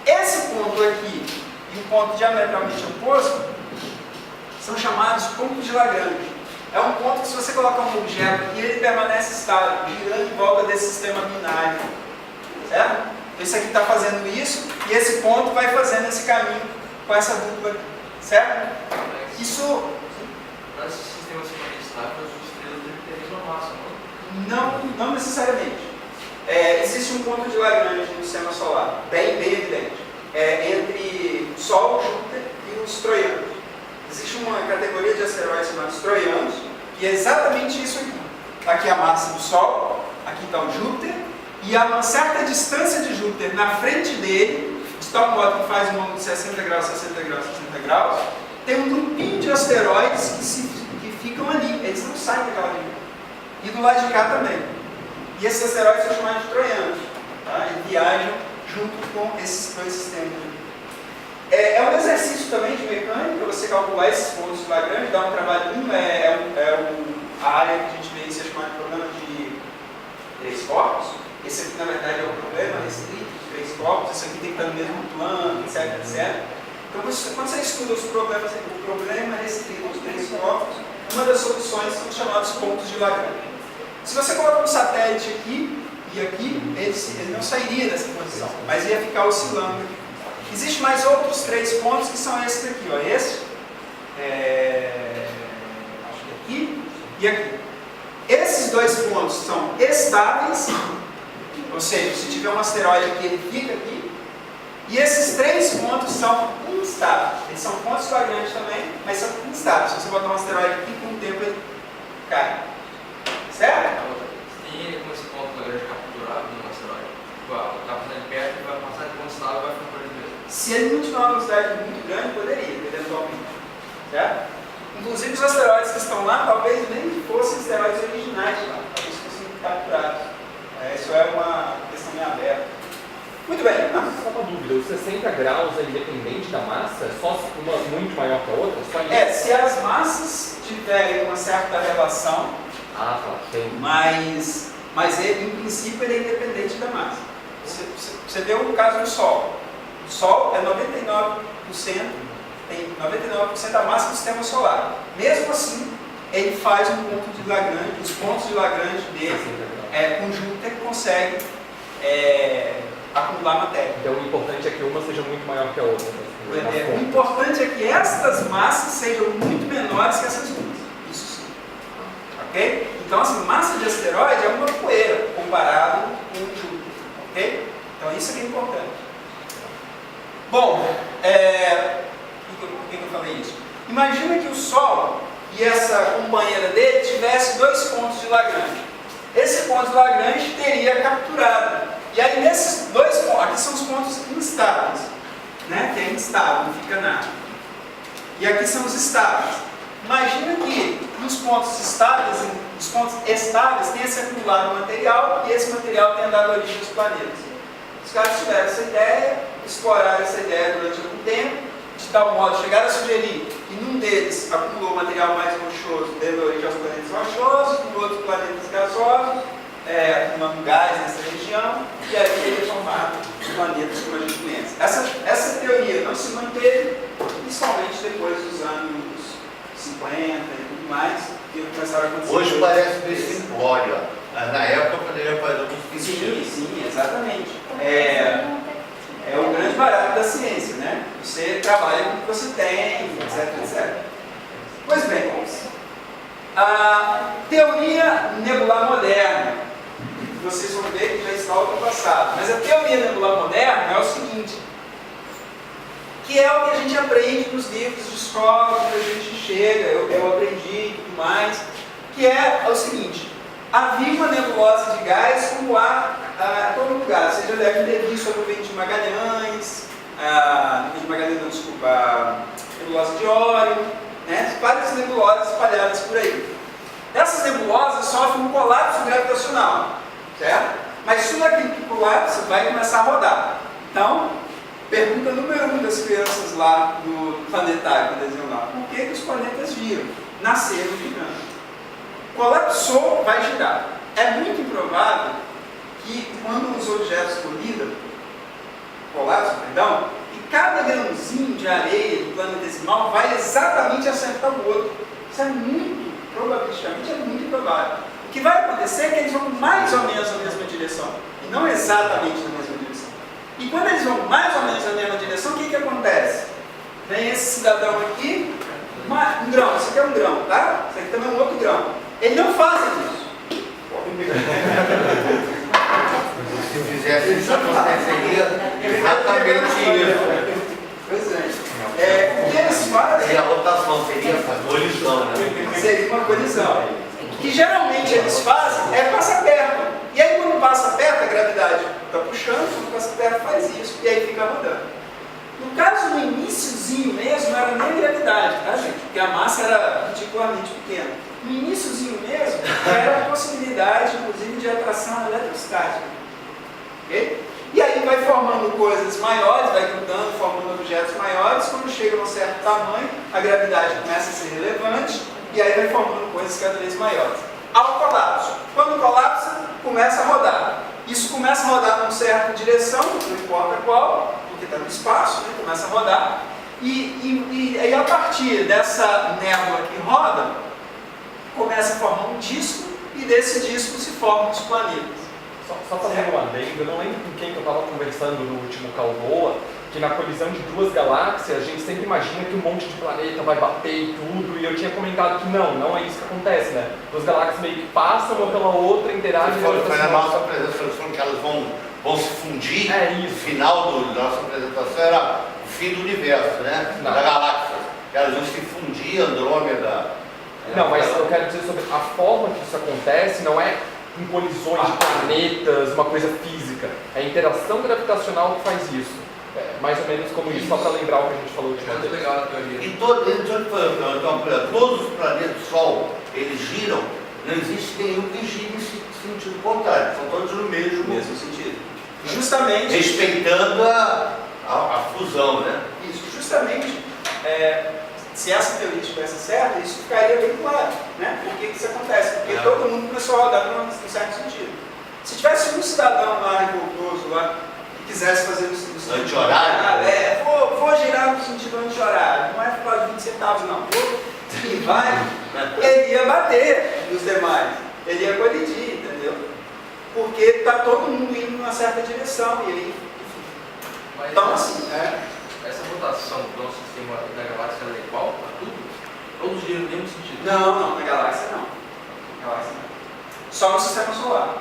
Esse ponto aqui e o ponto diametralmente oposto são chamados pontos de Lagrange. É um ponto que, se você colocar um objeto aqui, ele permanece estável, girando em volta desse sistema binário. Certo? Esse aqui está fazendo isso e esse ponto vai fazendo esse caminho com essa dupla aqui. Certo? Isso. Para esse sistema se manter estável, as estrelas devem ter a mesma massa, não? Não necessariamente. Existe um ponto de Lagrange no sistema solar, bem evidente, entre o Sol, Júpiter e os troianos. Existe uma categoria de asteroides chamados troianos, que é exatamente isso aqui. Está aqui a massa do Sol, aqui está o Júpiter, e a uma certa distância de Júpiter na frente dele, de tal modo que faz um ângulo de 60 graus, 60 graus, 60 graus, tem um grupinho de asteroides que ficam ali, eles não saem daquela região. E do lado de cá também. E esses asteroides são chamados de troianos. Tá? E viajam junto com esses dois sistemas. É um exercício também de mecânica, você calcular esses pontos de Lagrange, dá um trabalhinho, a área que a gente vê isso é chamada de problema de três corpos. Esse aqui, na verdade, é o problema restrito de três corpos, esse aqui tem que estar no mesmo plano, etc, etc. Então, quando você estuda o problema restrito de três corpos, uma das soluções são chamados pontos de Lagrange. Se você colocar um satélite aqui e aqui, ele não sairia dessa posição, mas ia ficar oscilando aqui. Existem mais outros três pontos que são esses aqui, ó. Esse, acho que aqui e aqui. Esses dois pontos são estáveis, ou seja, se tiver um asteroide aqui, ele fica aqui. E esses três pontos são instáveis. Eles são pontos Lagrange também, mas são instáveis. Se você botar um asteroide aqui, com o tempo ele cai. Certo? Tem como esse ponto Lagrange capturado no asteroide? Está passando perto, ele vai passar de ponto estável e vai ficar por ali mesmo. Se ele não tiver uma velocidade muito grande, poderia, eventualmente. Certo? Inclusive os asteroides que estão lá, talvez nem fossem asteroides originais lá, talvez fossem capturados. Isso é uma questão meio aberta. Muito bem. Só uma dúvida, os 60 90 graus é independente da massa? Só se uma muito maior que a outra? Só isso? Se as massas tiverem uma certa relação, Ah, tá. Tem. mas ele, em princípio, ele é independente da massa. Você vê o caso do Sol. O Sol é 99%, tem 99% da massa do sistema solar. Mesmo assim, ele faz um ponto de Lagrange, os pontos de Lagrange dele, com Júpiter, consegue acumular matéria. Então o importante é que uma seja muito maior que a outra. Né? O importante é que estas massas sejam muito menores que essas duas. Isso sim. Ok? Então, assim, massa de asteroide é uma poeira comparado com o Júpiter. Ok? Então, isso é que é importante. Bom, por que eu falei isso? Imagina que o Sol e essa companheira dele tivessem 2 pontos de Lagrange. Esse ponto de Lagrange teria capturado. E aí, nesses 2 pontos, aqui são os pontos instáveis, né? Que é instável, não fica nada. E aqui são os estáveis. Imagina que nos pontos estáveis tenha se acumulado material e esse material tenha dado origem aos planetas. Os caras tiveram essa ideia, exploraram essa ideia durante algum tempo, de tal modo chegaram a sugerir que num deles acumulou material mais rochoso, dando origem aos planetas rochosos, no outro planetas gasosos, um gás nessa região, e aí teria formado os planetas como a gente conhece. Essa teoria não se manteve, principalmente depois dos anos 50 e tudo mais, que começaram a acontecer. Hoje parece bem simplório. Na época poderia fazer um sentido. Sim, exatamente. É o grande barato da ciência, né? Você trabalha com o que você tem, etc. Pois bem, a teoria nebular moderna, vocês vão ver que já está ultrapassada, mas a teoria nebular moderna é o seguinte, que é o que a gente aprende nos livros de escola, quando a gente chega, eu aprendi e tudo mais, que é o seguinte: havia uma nebulosa de gás como há em todo lugar. Vocês já devem ter visto sobre o vento de Magalhães, nebulosa de Órion, né? Várias nebulosas espalhadas por aí. Essas nebulosas sofrem um colapso gravitacional, certo? Mas tudo aquilo que colapsa vai começar a rodar. Então, pergunta número 1 das crianças lá no planetário, por exemplo, lá: por que os planetas giram? Nasceram girando. Colapsou, vai girar. É muito improvável que quando os objetos colidam, que cada grãozinho de areia do planetesimal vai exatamente acertar o outro. Isso é muito, probabilisticamente, é muito improvável. O que vai acontecer é que eles vão mais ou menos na mesma direção, e não exatamente na mesma direção. E quando eles vão mais ou menos na mesma direção, o que acontece? Vem esse cidadão aqui, um grão, isso aqui é um grão, tá? Isso aqui também é um outro grão. Eles não fazem isso. Se fizesse isso, aconteceria exatamente isso. Pois é. O que eles fazem? Seria a rotação, seria a colisão, né? Seria uma colisão. O que geralmente eles fazem é passar perto. E aí quando passa perto, a gravidade está puxando, quando passa perto faz isso, e aí fica rodando. No caso, no iniciozinho mesmo, não era nem a gravidade, tá, gente? Porque a massa era particularmente pequena. No iniciozinho mesmo, era a possibilidade, inclusive, de atração eletrostática. Okay? E aí vai formando coisas maiores, vai grudando, formando objetos maiores. Quando chega a um certo tamanho, a gravidade começa a ser relevante, e aí vai formando coisas cada vez maiores. Ao colapso. Quando colapsa, começa a rodar. Isso começa a rodar numa certa direção, não importa qual, porque está no espaço, né? Começa a rodar. E aí, a partir dessa névoa que roda, começa a formar um disco, e desse disco se formam os planetas. Só fazendo um adendo, eu não lembro com quem que eu estava conversando no último Calvoa, que na colisão de duas galáxias a gente sempre imagina que um monte de planeta vai bater e tudo, e eu tinha comentado que não é isso que acontece, né? Duas galáxias meio que passam uma pela outra, interagem. Foi na nossa apresentação que elas vão se fundir. É isso. O final da nossa apresentação era o fim do universo, né? Da galáxia. Elas vão se fundir, Andrômeda. Não, mas eu quero dizer sobre a forma que isso acontece, não é em colisões de planetas, uma coisa física. É a interação gravitacional que faz isso. É mais ou menos como isso, só para lembrar o que a gente falou última vez. Legal a teoria. E todos os planetas do Sol, eles giram, não existe nenhum que gire em sentido contrário, são todos no mesmo sentido. Justamente. Respeitando A fusão, né? Isso, justamente, se essa teoria estivesse certa, isso ficaria bem claro, né? Por que isso acontece? Porque todo mundo começou a rodar num certo sentido. Se tivesse um cidadão lá revoltoso lá, que quisesse fazer no sentido anti-horário, vou girar no sentido anti-horário, não é por causa de 20 centavos, não. E vai, ele ia bater nos demais, ele ia colidir, entendeu? Porque está todo mundo indo numa certa direção, e aí, enfim. Mas Então, assim, essa rotação do nosso sistema da galáxia ela é igual a tudo? Todos giram no mesmo sentido? não, na galáxia não. Na galáxia não. Só no sistema solar.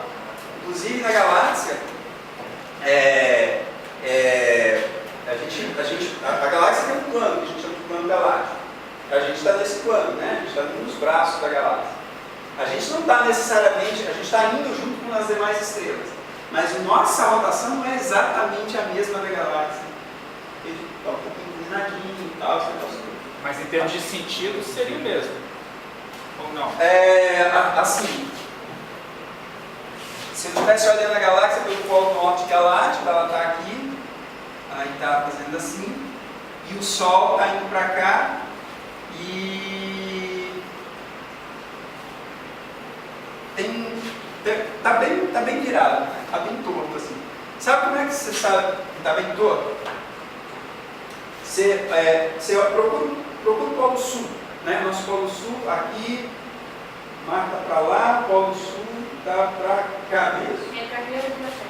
Inclusive na galáxia, a galáxia tem um plano, que a gente chama de plano galáctico. A gente está nesse plano, né? A gente está nos braços da galáxia. A gente não está necessariamente, a gente está indo junto com as demais estrelas. Mas nossa rotação não é exatamente a mesma da galáxia. Ele está um pouco inclinadinho e tal, esse negócio todo. Mas em termos de sentido, seria o mesmo. Ou não? Assim, se eu estivesse olhando a galáxia pelo polo norte galáctico, ela está aqui, aí está fazendo assim, e o Sol está indo para cá, e tá bem virado, está bem torto assim. Sabe como é que você sabe que está bem torto? Você procura o Polo Sul, né? Nosso Polo Sul aqui, marca para lá, Polo Sul está para cá mesmo. Entre a Vila e a biblioteca.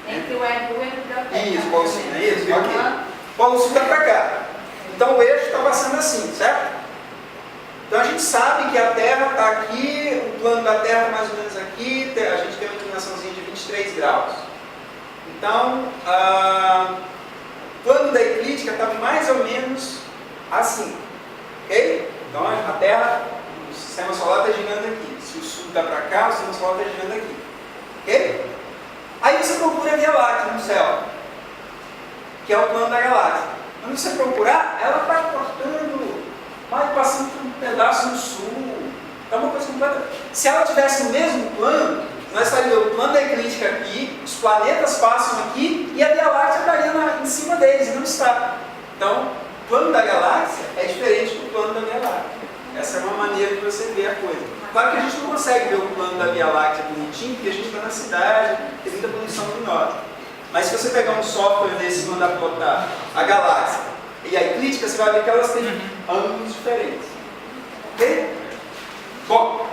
Entre o eixo e a biblioteca. Isso, Polo Sul, não é isso? Ok. Polo Sul está para cá. Então o eixo está passando assim, certo? Então a gente sabe que a Terra está aqui, o plano da Terra é mais ou menos aqui, a gente tem uma inclinaçãozinha de 23 graus. Então, o plano da eclíptica está mais ou menos assim, ok? Então a Terra, o sistema solar está girando aqui. Se o Sul está para cá, o sistema solar está girando aqui, ok? Aí você procura a Via Láctea no céu, que é o plano da galáxia. Quando você procurar, ela está cortando, vai passando por um pedaço no sul. É uma coisa completa. Se ela tivesse no mesmo plano, nós estaríamos o plano da eclíptica aqui, os planetas passam aqui e a Via Láctea estaria em cima deles, e não está. Então, o plano da galáxia é diferente do plano da Via Láctea. Essa é uma maneira de você ver a coisa. Claro que a gente não consegue ver o plano da Via Láctea bonitinho, porque a gente está na cidade, tem muita poluição luminosa. Mas se você pegar um software desse e mandar plotar a galáxia e a eclíptica, você vai ver que elas têm ângulos diferentes. Ok? Bom,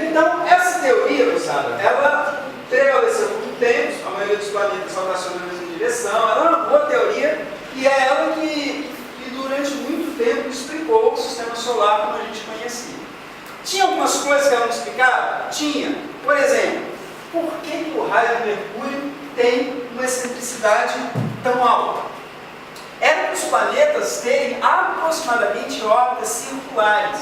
então essa teoria, moçada, ela prevaleceu por muito tempo, a maioria dos planetas rotacionam na mesma direção, ela é uma boa teoria e é ela que durante muito tempo explicou o sistema solar como a gente conhecia. Tinha algumas coisas que ela não explicava? Tinha. Por exemplo, por que o raio de Mercúrio tem uma excentricidade tão alta? Era para os planetas terem aproximadamente órbitas circulares.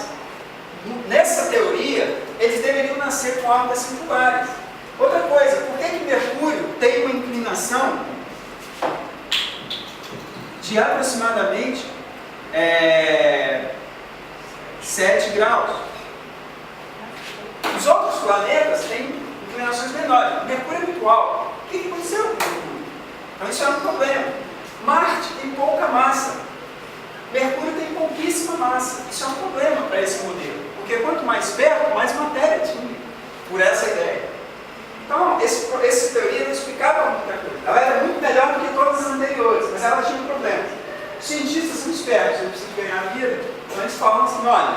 Nessa teoria, eles deveriam nascer com órbitas circulares. Outra coisa, por que Mercúrio tem uma inclinação de aproximadamente 7 graus? Os outros planetas têm inclinações menores. Mercúrio é muito alto. O que aconteceu com Mercúrio? Então isso é um problema. Marte tem pouca massa. Mercúrio tem pouquíssima massa. Isso é um problema para esse modelo. Porque quanto mais perto, mais matéria tinha. Por essa ideia. Então, essa teoria não explicava muita coisa. Ela era muito melhor do que todas as anteriores, mas ela tinha problemas. Os cientistas são espertos, eles precisam ganhar a vida. Então eles falam assim, olha,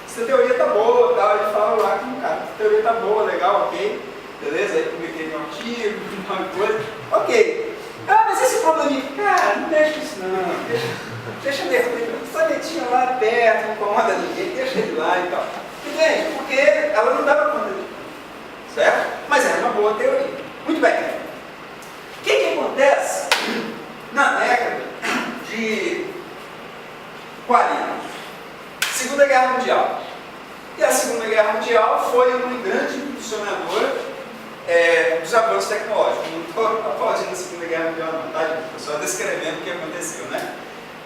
essa teoria está boa, tal. Ele fala lá com o cara, essa teoria está boa, legal, ok. Beleza? Aí publiquei no artigo, uma coisa. Ok. Mas esse probleminha, cara, não mexe com isso não. Deixa Mercúrio, essa planetinha lá perto, não incomoda ninguém, deixa ele lá e tal. Entende? Porque ela não dava conta disso. Certo? Mas era uma boa teoria. Muito bem. O que acontece na década de 40? Segunda Guerra Mundial. E a Segunda Guerra Mundial foi uma grande impulsionadora dos avanços tecnológicos. Não estou aplaudindo a Segunda Guerra Mundial, não, tá, gente? Estou só descrevendo o que aconteceu, né?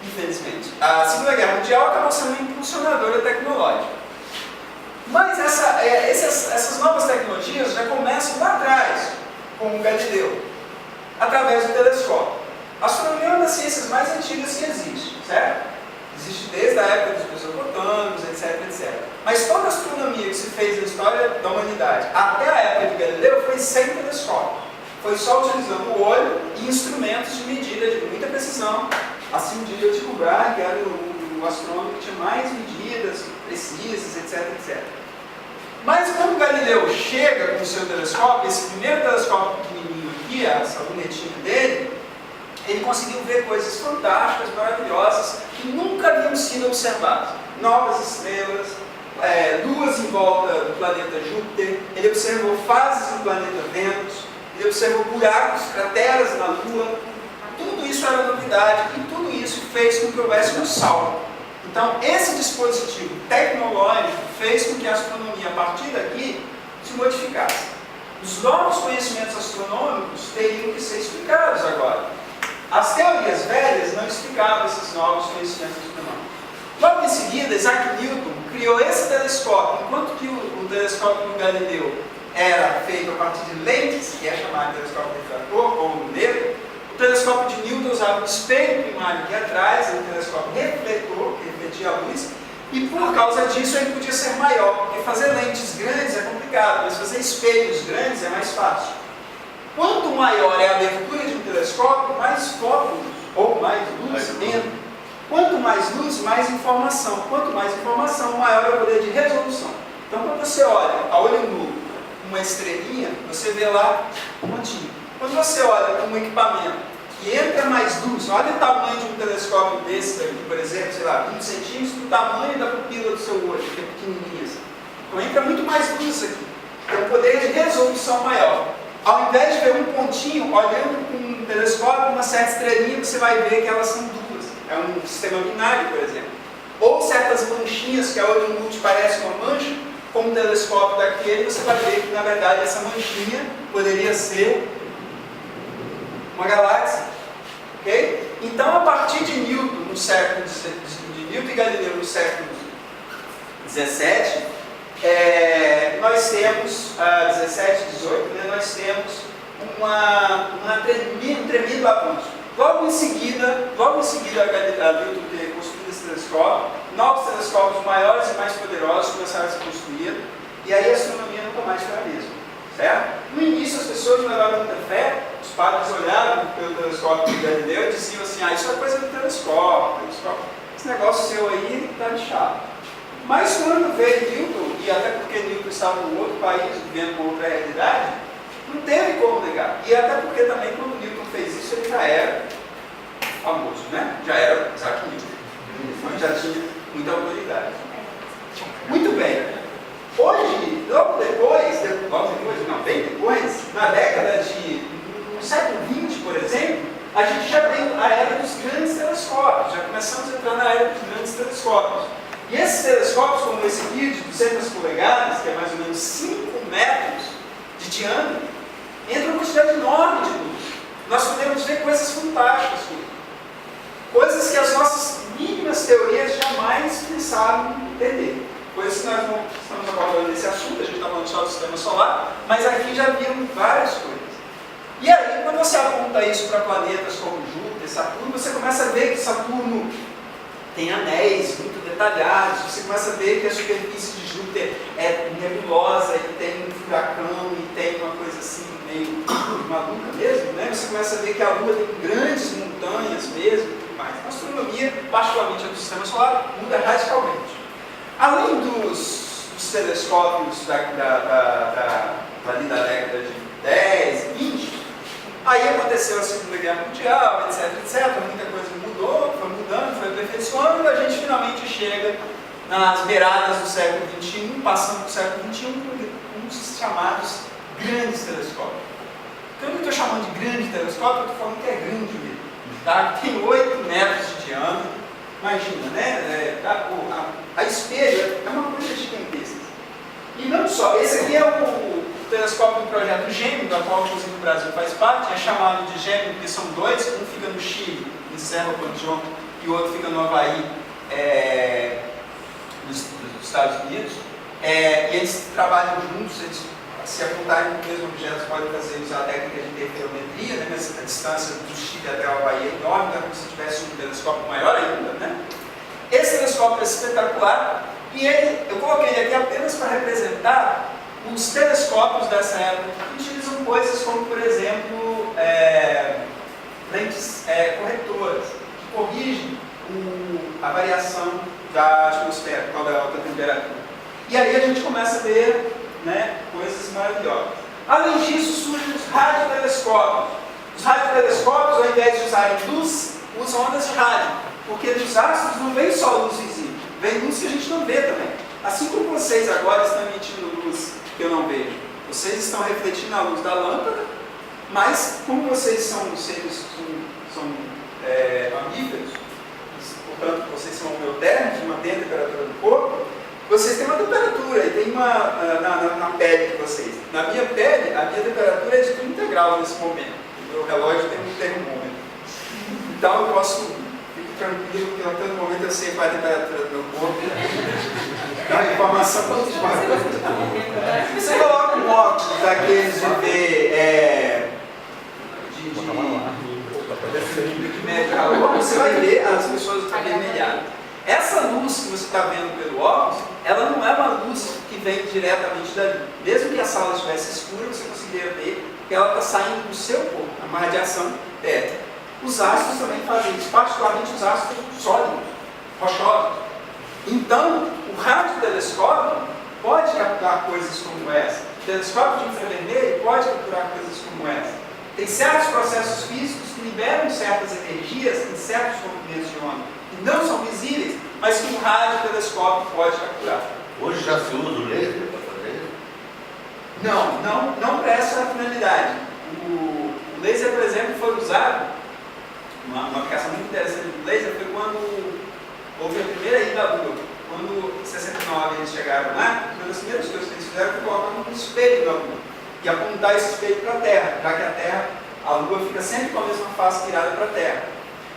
Infelizmente. A Segunda Guerra Mundial acabou sendo uma impulsionadora tecnológica. Mas essas novas tecnologias já começam lá atrás, com o Galileu, através do telescópio. A astronomia é uma das ciências mais antigas que existe, certo? Existe desde a época dos mesopotâmios, etc, etc. Mas toda a astronomia que se fez na história da humanidade, até a época de Galileu, foi sem telescópio. Foi só utilizando o olho e instrumentos de medida de muita precisão. Assim diria o Tycho Brahe, que era o astrônomo que tinha mais medidas precisas, etc, etc. Mas quando Galileu chega com o seu telescópio, esse primeiro telescópio pequenininho aqui, essa lunetinha dele, ele conseguiu ver coisas fantásticas, maravilhosas, que nunca haviam sido observadas. Novas estrelas, luas em volta do planeta Júpiter, ele observou fases do planeta Vênus, ele observou buracos, crateras na Lua. Tudo isso era novidade e tudo isso fez com que houvesse um salto. Então, esse dispositivo tecnológico fez com que a astronomia, a partir daqui, se modificasse. Os novos conhecimentos astronômicos teriam que ser explicados agora. As teorias velhas não explicavam esses novos conhecimentos astronômicos. Logo em seguida, Isaac Newton criou esse telescópio, enquanto que o telescópio do Galileu era feito a partir de lentes, que é chamado de telescópio refrator ou luneiro. O telescópio de Newton usava um espelho primário aqui atrás, um telescópio refletor, que refletia a luz, e por causa disso ele podia ser maior, porque fazer lentes grandes é complicado, mas fazer espelhos grandes é mais fácil. Quanto maior é a abertura de um telescópio, mais fótons, ou mais luz entra. Quanto mais luz, mais informação. Quanto mais informação, maior é o poder de resolução. Então, quando você olha a olho nu uma estrelinha, você vê lá um pontinho. Quando você olha para um equipamento que entra mais luz, olha o tamanho de um telescópio desse daqui, por exemplo, sei lá, 20 centímetros, do tamanho da pupila do seu olho, que é pequenininha assim. Então entra muito mais luz aqui. Tem um poder de resolução maior. Ao invés de ver um pontinho, olhando com um telescópio, uma certa estrelinha, você vai ver que elas são duas. É um sistema binário, por exemplo. Ou certas manchinhas que a olho nu te parece uma mancha, com um telescópio daquele, você vai ver que, na verdade, essa manchinha poderia ser uma galáxia. Okay? Então, a partir de Newton, no século de Newton e Galileu, no século XVII, nós temos, 17, 18, né, nós temos um tremido avanço. Logo em seguida, a Newton ter construído esse telescópio, novos telescópios maiores e mais poderosos começaram a ser construídos, e aí a astronomia nunca mais foi a mesma. Certo? No início as pessoas não levavam muita fé, os padres olhavam pelo telescópio de Galileu e diziam assim, isso é coisa do telescópio, esse negócio seu aí está de chato. Mas quando veio Newton, e até porque Newton estava em outro país, vivendo uma outra realidade, não teve como negar. E até porque também quando Newton fez isso, ele já era famoso, né? Já era Isaac Newton, já tinha muita autoridade. Muito bem. Hoje, bem depois, na década no século XX, por exemplo, a gente já tem a era dos grandes telescópios, já começamos a entrar na era dos grandes telescópios. E esses telescópios, como esse aqui, de 200 polegadas, que é mais ou menos 5 metros de diâmetro, entra uma quantidade enorme de luz. Nós podemos ver coisas fantásticas com isso. Coisas que as nossas mínimas teorias jamais pensaram em entender. Coisas que nós não estamos abordando nesse assunto, a gente está falando só do sistema solar, mas aqui já viram várias coisas. E aí, quando você aponta isso para planetas como Júpiter, Saturno, você começa a ver que Saturno tem anéis muito detalhados, você começa a ver que a superfície de Júpiter é nebulosa, e tem um furacão, e tem uma coisa assim, meio maluca mesmo, né? Você começa a ver que a Lua tem grandes montanhas mesmo, e tudo mais. A astronomia, particularmente a do sistema solar, muda radicalmente. Além dos telescópios ali da década de 10, 20, aí aconteceu a Segunda Guerra Mundial, etc, etc, muita coisa mudou, foi mudando, foi aperfeiçoando, e a gente finalmente chega nas beiradas do século XXI, passando para o século XXI, com os chamados grandes telescópios. Quando eu estou chamando de grande telescópio, eu estou falando que é grande mesmo, tá? Tem 8 metros de diâmetro. Imagina, né? A espelho é uma coisa gigantesca. E não só, esse aqui é o telescópio do projeto Gêmeo, da qual inclusive o Brasil faz parte, é chamado de Gêmeo porque são dois, um fica no Chile, em Cerro Panteón, e o outro fica no Havaí, nos Estados Unidos, e eles trabalham juntos, eles se apontarem para o mesmo objeto, pode usar a técnica de interferometria, né? Mas a distância do Chile até o Havaí é enorme, é como se tivesse um telescópio maior ainda, né? Esse telescópio é espetacular e eu coloquei ele aqui apenas para representar os telescópios dessa época que utilizam coisas como, por exemplo, lentes corretoras, que corrigem a variação da atmosfera, por causa da alta temperatura. E aí a gente começa a ver, né, coisas maravilhosas. Além disso, surgem os radiotelescópios. Os radiotelescópios, ao invés de usarem luz, usam ondas de rádio, porque dos astros não vem só luz visível, vem luz que a gente não vê também. Assim como vocês agora estão emitindo luz que eu não vejo, vocês estão refletindo a luz da lâmpada, mas como vocês são seres, são mamíferos, portanto vocês são homeotérmicos, mantêm a temperatura do corpo, vocês têm uma temperatura e tem uma na pele de vocês. Na minha pele, a minha temperatura é de 30 graus nesse momento. O meu relógio tem um termômetro. Então eu posso, fico tranquilo que a todo momento eu sei qual é a temperatura do meu corpo. Dá uma informação muito demais. Você coloca um óculos daqueles de ver de mede calor, você vai ver as pessoas avermelhadas. Essa luz que você está vendo pelo óculos, ela não é uma luz que vem diretamente dali. Mesmo que a sala estivesse escura, você conseguiria ver que ela está saindo do seu corpo, uma radiação térmica. Os astros também fazem isso, particularmente os astros sólidos, rochosos. Então, o radiotelescópio pode capturar coisas como essa. O telescópio de infravermelho pode capturar coisas como essa. Tem certos processos físicos que liberam certas energias em certos comprimentos de onda, que não são visíveis, mas que o radiotelescópio pode capturar. Hoje já se usa o laser para fazer isso? Não para essa finalidade. O laser, por exemplo, foi usado, uma aplicação muito interessante do laser foi quando houve a primeira ida à Lua. Quando em 69 eles chegaram lá, uma das primeiras coisas que eles fizeram foi colocar um espelho na Lua e apontar esse espelho para a Terra, já que a Lua fica sempre com a mesma face virada para a Terra.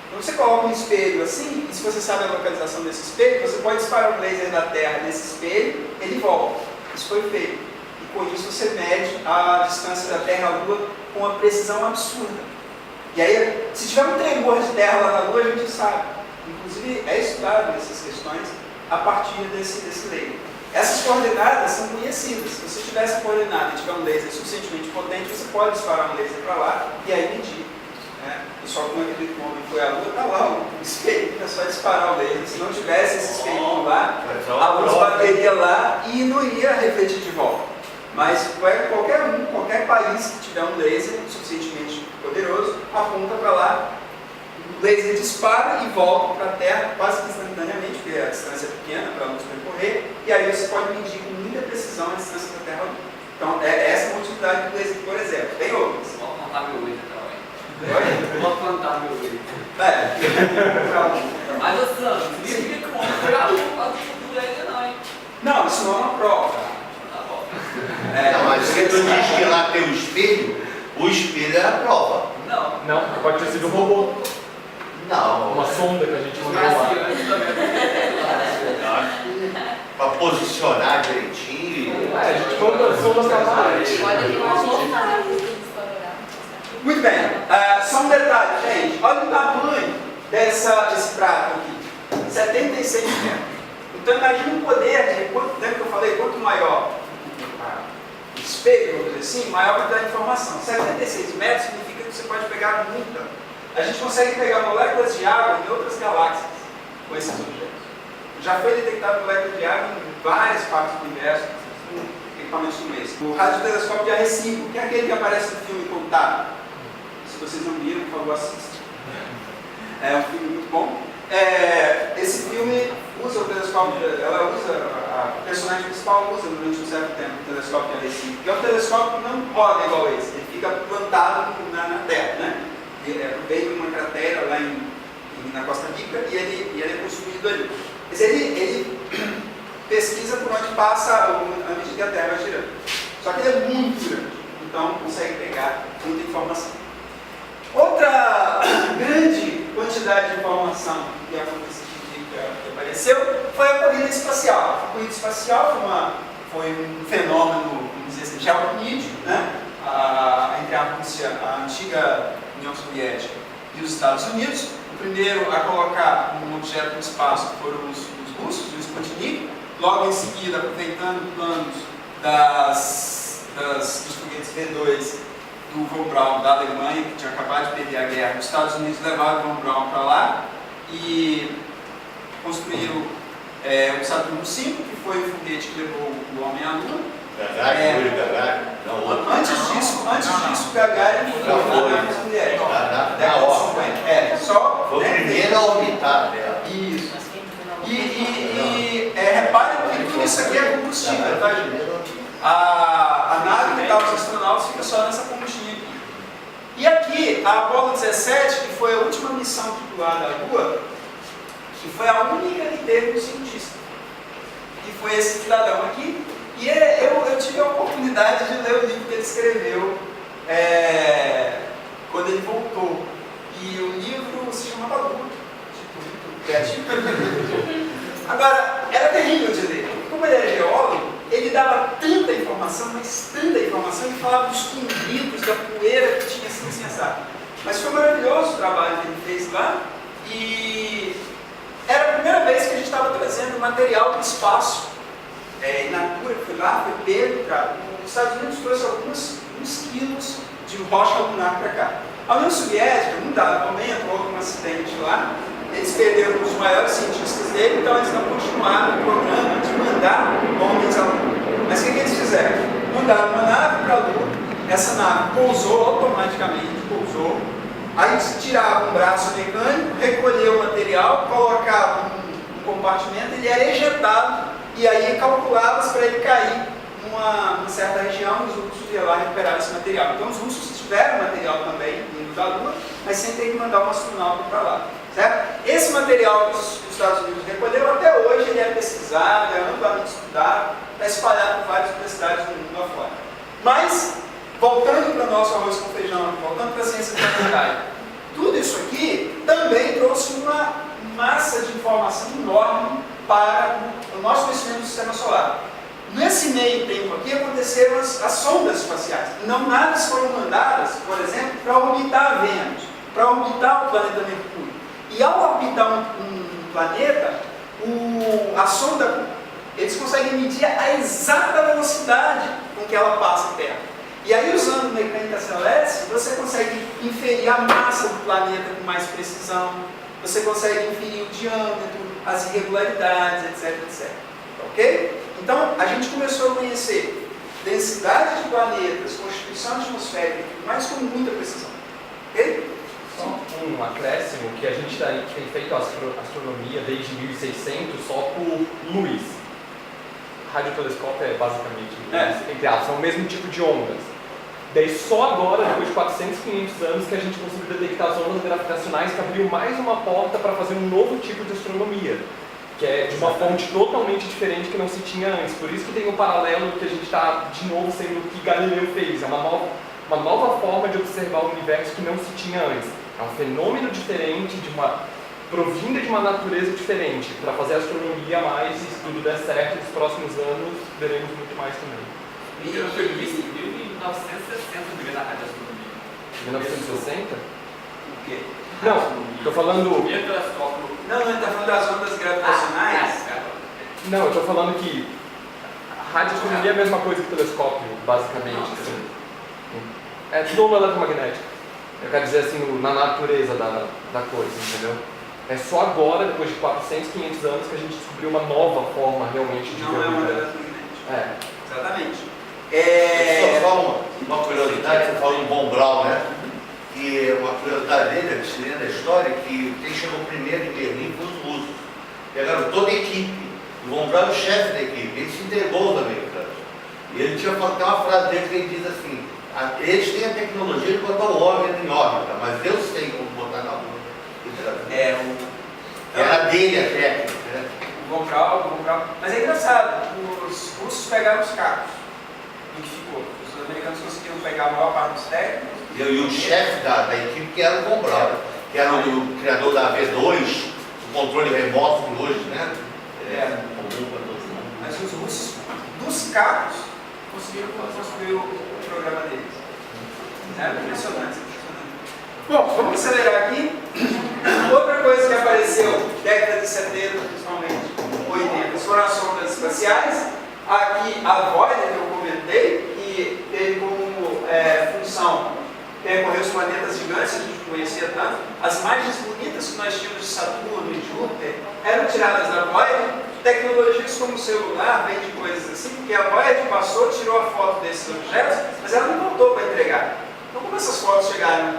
Então você coloca um espelho assim, e se você sabe a localização desse espelho, você pode disparar o laser da Terra nesse espelho, ele volta. Isso foi feito. E com isso você mede a distância da Terra à Lua com uma precisão absurda. E aí, se tiver um tremor de Terra lá na Lua, a gente sabe. Inclusive, é estudado essas questões a partir desse laser. Essas coordenadas são conhecidas. Se você tiver essa coordenada e tiver um laser suficientemente potente, você pode disparar um laser para lá e aí medir. Pessoal, como aquele homem foi à Lua, está lá o espelho, é só disparar o laser. Se não tivesse esse espelho lá, a luz bateria lá e não iria refletir de volta. Mas qualquer país que tiver um laser suficientemente poderoso, aponta para lá, o laser dispara e volta para a Terra quase que instantaneamente, porque a distância é pequena para a luz percorrer, e aí você pode medir com muita precisão a distância da Terra à Lua. Então, é essa a utilidade do laser, por exemplo. Tem outras. Vamos contar meu laser também. Vou plantar meu olho. Mas o Sandro, significa que o homem foi a lua do laser não, hein? Não, isso não é uma prova. Tá bom. Não, mas se tu diz que lá tem o espelho é a prova. Não, pode ter sido um robô. Não. Uma sonda que a gente mandou lá. Para posicionar direitinho. A gente manda as sondas para lá. Pode vir uma voltagem. Muito bem. Só um detalhe, gente. Olha o tamanho desse prato aqui. 76 metros. Então imagina o poder de quanto tempo que eu falei, quanto maior o espelho, vamos dizer assim, maior a quantidade de informação. 76 metros significa que você pode pegar muita. A gente consegue pegar moléculas de água em outras galáxias com esses objetos. Já foi detectado moléculas de água em várias partes do universo com equipamentos como esse. O radiotelescópio de Arecibo, que é aquele que aparece no filme Contato. Se vocês não viram, por favor, assistam. É um filme muito bom. Esse filme usa o telescópio, a personagem principal usa durante um certo tempo o telescópio de Arecibo. E é um telescópio que não roda igual esse, ele fica plantado na Terra, né? Veio de uma cratera lá na Costa Rica e ele é construído ali. Mas ele pesquisa por onde passa a medida que a Terra vai girando. Só que ele é muito grande, então consegue pegar muita informação. Outra grande quantidade de informação que apareceu foi a corrida espacial. A corrida espacial foi um fenômeno, vamos dizer assim, geopolítico, né? Entre a Rússia, a antiga União Soviética e os Estados Unidos. O primeiro a colocar um objeto no espaço foram os russos, o Sputnik. Logo em seguida, aproveitando planos dos foguetes V2 do Von Braun da Alemanha, que tinha acabado de perder a guerra, os Estados Unidos levaram o Von Braun para lá e construíram o Saturno V, que foi o foguete que levou o homem à Lua. Gagarin, não, outro. Antes disso, Gagarin foi Já na foi. União Soviética. Na Década de órbita. 50. Só, Foi o primeiro a orbitar dela. Isso. Mas quem foi na Reparem que tudo isso aqui é combustível, tá, gente? A nave que estava os astronautas fica só nessa pontinha aqui. E aqui, a Apollo 17, que foi a última missão tripulada à Lua, que foi a única que teve um cientista, que foi esse cidadão aqui. E eu tive a oportunidade de ler o livro que ele escreveu quando ele voltou. E o livro se chamava Lua, tipo, criativo. Agora, era terrível de ler. Como ele era geólogo, ele dava tanta informação, mas tanta informação, ele falava dos condritos, da poeira que tinha sido sensata. Mas foi maravilhoso o trabalho que ele fez lá. E era a primeira vez que a gente estava trazendo material do espaço. Natura, foi lá, foi Pedro, cara. Os Estados Unidos trouxe alguns quilos de rocha lunar para cá. A União Soviética, num dado momento, houve um acidente lá, eles perderam os maiores cientistas dele, então eles não continuaram o programa de mandar homens à Lua. Mas o que eles fizeram? Mandaram uma nave para a Lua, essa nave pousou automaticamente, aí tirava um braço mecânico, recolhia o material, colocava um compartimento, ele era ejetado, e aí calculava para ele cair numa certa região e os russos iam lá recuperar esse material. Então os russos tiveram material também vindo da Lua, mas sem ter que mandar um astronauta para lá. Certo? Esse material que os Estados Unidos recolheram, até hoje ele é pesquisado, é amplamente estudado, está espalhado por várias universidades do mundo afora. Mas, voltando para o nosso arroz com feijão, voltando para a ciência planetária, tudo isso aqui também trouxe uma massa de informação enorme para o nosso conhecimento do sistema solar. Nesse meio tempo aqui aconteceram as sondas espaciais. Não naves foram mandadas, por exemplo, para orbitar Vênus, para orbitar o planeta Mercúrio. E ao orbitar um planeta, a sonda, eles conseguem medir a exata velocidade com que ela passa perto. E aí, usando mecânica celeste, você consegue inferir a massa do planeta com mais precisão, você consegue inferir o diâmetro, as irregularidades, etc, etc. Ok? Então, a gente começou a conhecer densidade de planetas, constituição atmosférica, mas com muita precisão. Ok? Só um acréscimo, que a gente tem feito astronomia desde 1600 só por luz. Radiotelescópio é basicamente, entre aspas, é o mesmo tipo de ondas. Daí só agora, depois de 400, 500 anos, que a gente conseguiu detectar as ondas gravitacionais, que abriu mais uma porta para fazer um novo tipo de astronomia, que é de uma fonte totalmente diferente que não se tinha antes. Por isso que tem um paralelo que a gente está, de novo, sendo o que Galileu fez. É uma nova forma de observar o universo que não se tinha antes. É um fenômeno diferente, provinda de uma natureza diferente, para fazer astronomia mais, e se tudo der certo, nos próximos anos veremos muito mais também. Eu fui visto em 1960 devido à radioastronomia. 1960? O quê? Não, estou falando... Primeiro telescópio. Não, ele está falando das ondas gravitacionais. Não, eu estou falando que a radioastronomia é a mesma coisa que o telescópio, basicamente. Assim. É tudo onda eletromagnética. Eu quero dizer assim, na natureza da coisa, entendeu? É só agora, depois de 400, 500 anos, que a gente descobriu uma nova forma realmente de ver Não é o onda universo. eletromagnética. Exatamente. Só uma curiosidade, você falou do Von Braun, né? E uma curiosidade dele, que se lê da história, que quem chegou primeiro em Berlim foi os russos. Pegaram toda a equipe. O Von Braun é o chefe da equipe, ele se entregou aos americanos. E ele tinha falado, tem uma frase dele que ele diz assim: eles têm a tecnologia de botar o homem em órbita, mas Deus tem como botar na Lua. Era dele a técnica, né? O Von Braun. Mas é engraçado, os russos pegaram os carros do que ficou. Os americanos conseguiram pegar a maior parte dos técnicos. E o chefe da equipe, que era o Von Braun, que era o criador da V2, o controle remoto de hoje, né? Comum para todos nós. Mas os russos, dos carros, conseguiram construir o programa deles. É impressionante. Bom, vamos acelerar aqui. Outra coisa que apareceu, década de 70, principalmente 80, foram as sondas espaciais. Aqui a Voyager, que eu comentei, que teve como função percorrer os planetas gigantes que a gente conhecia tanto. As imagens bonitas que nós tínhamos de Saturno e Júpiter eram tiradas da Voyager. Tecnologias como o celular, vem de coisas assim, porque a Voyager passou, tirou a foto desses objetos, mas ela não voltou para entregar. Então, como essas fotos chegaram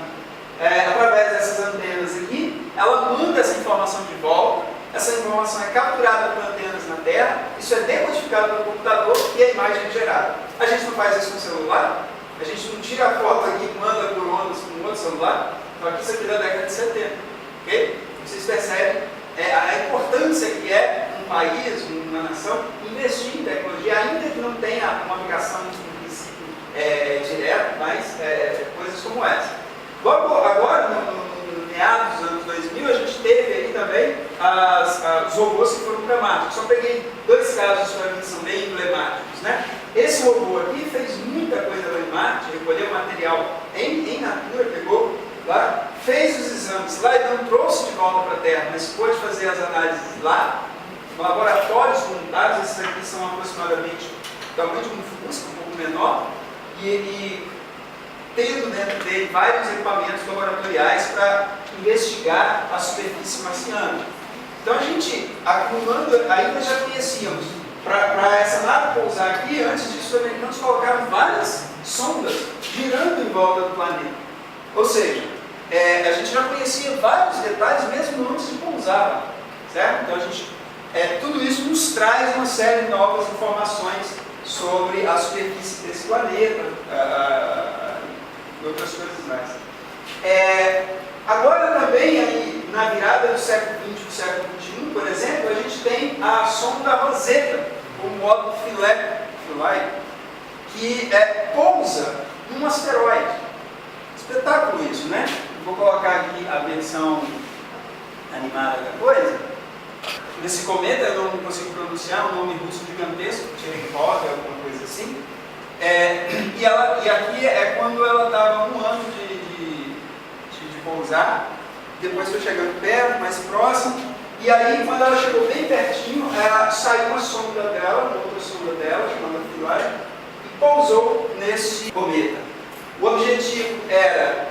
através dessas antenas aqui, ela manda essa informação de volta, essa informação é capturada por antenas na Terra, isso é decodificado pelo computador e a imagem é gerada. A gente não faz isso com o celular, a gente não tira a foto aqui e manda por ondas com um outro celular, então aqui isso aqui é da década de 70. Okay? Vocês percebem a importância que é um país, uma nação, investir em tecnologia, ainda que não tenha uma aplicação em princípio direta, mas coisas como essa. Logo agora, no meados dos anos 2000, a gente teve aí também os robôs que foram emblemáticos. Só peguei 2 casos para mim que são bem emblemáticos, né? Esse robô aqui fez muita coisa lá em Marte, recolheu material em natura, pegou lá, fez os exames lá e não trouxe de volta para a Terra, mas pôde fazer as análises lá, laboratórios comunitários. Esses aqui são aproximadamente do tamanho de um Fusca, um pouco menor, e tendo dentro dele vários equipamentos laboratoriais para investigar a superfície marciana. Então a gente, acumulando, ainda já conhecíamos, para essa nave pousar aqui, antes disso os americanos colocaram várias sondas girando em volta do planeta. Ou seja, a gente já conhecia vários detalhes mesmo antes de pousar, certo? Então a gente, tudo isso nos traz uma série de novas informações sobre a superfície desse planeta, e outras coisas mais. Agora também, aí, na virada do século XX para o século XXI, por exemplo, a gente tem a sonda Rosetta, o módulo Philae, que pousa num asteroide. Espetáculo isso, né? Vou colocar aqui a versão animada da coisa. Nesse cometa, eu não consigo pronunciar, um nome russo gigantesco, Cherenkov, alguma coisa assim. E aqui é quando ela estava 1 ano de pousar, depois foi chegando perto, mais próximo, e aí quando ela chegou bem pertinho, saiu uma sonda dela, uma outra sonda dela, chamada Philae, e pousou nesse cometa. O objetivo era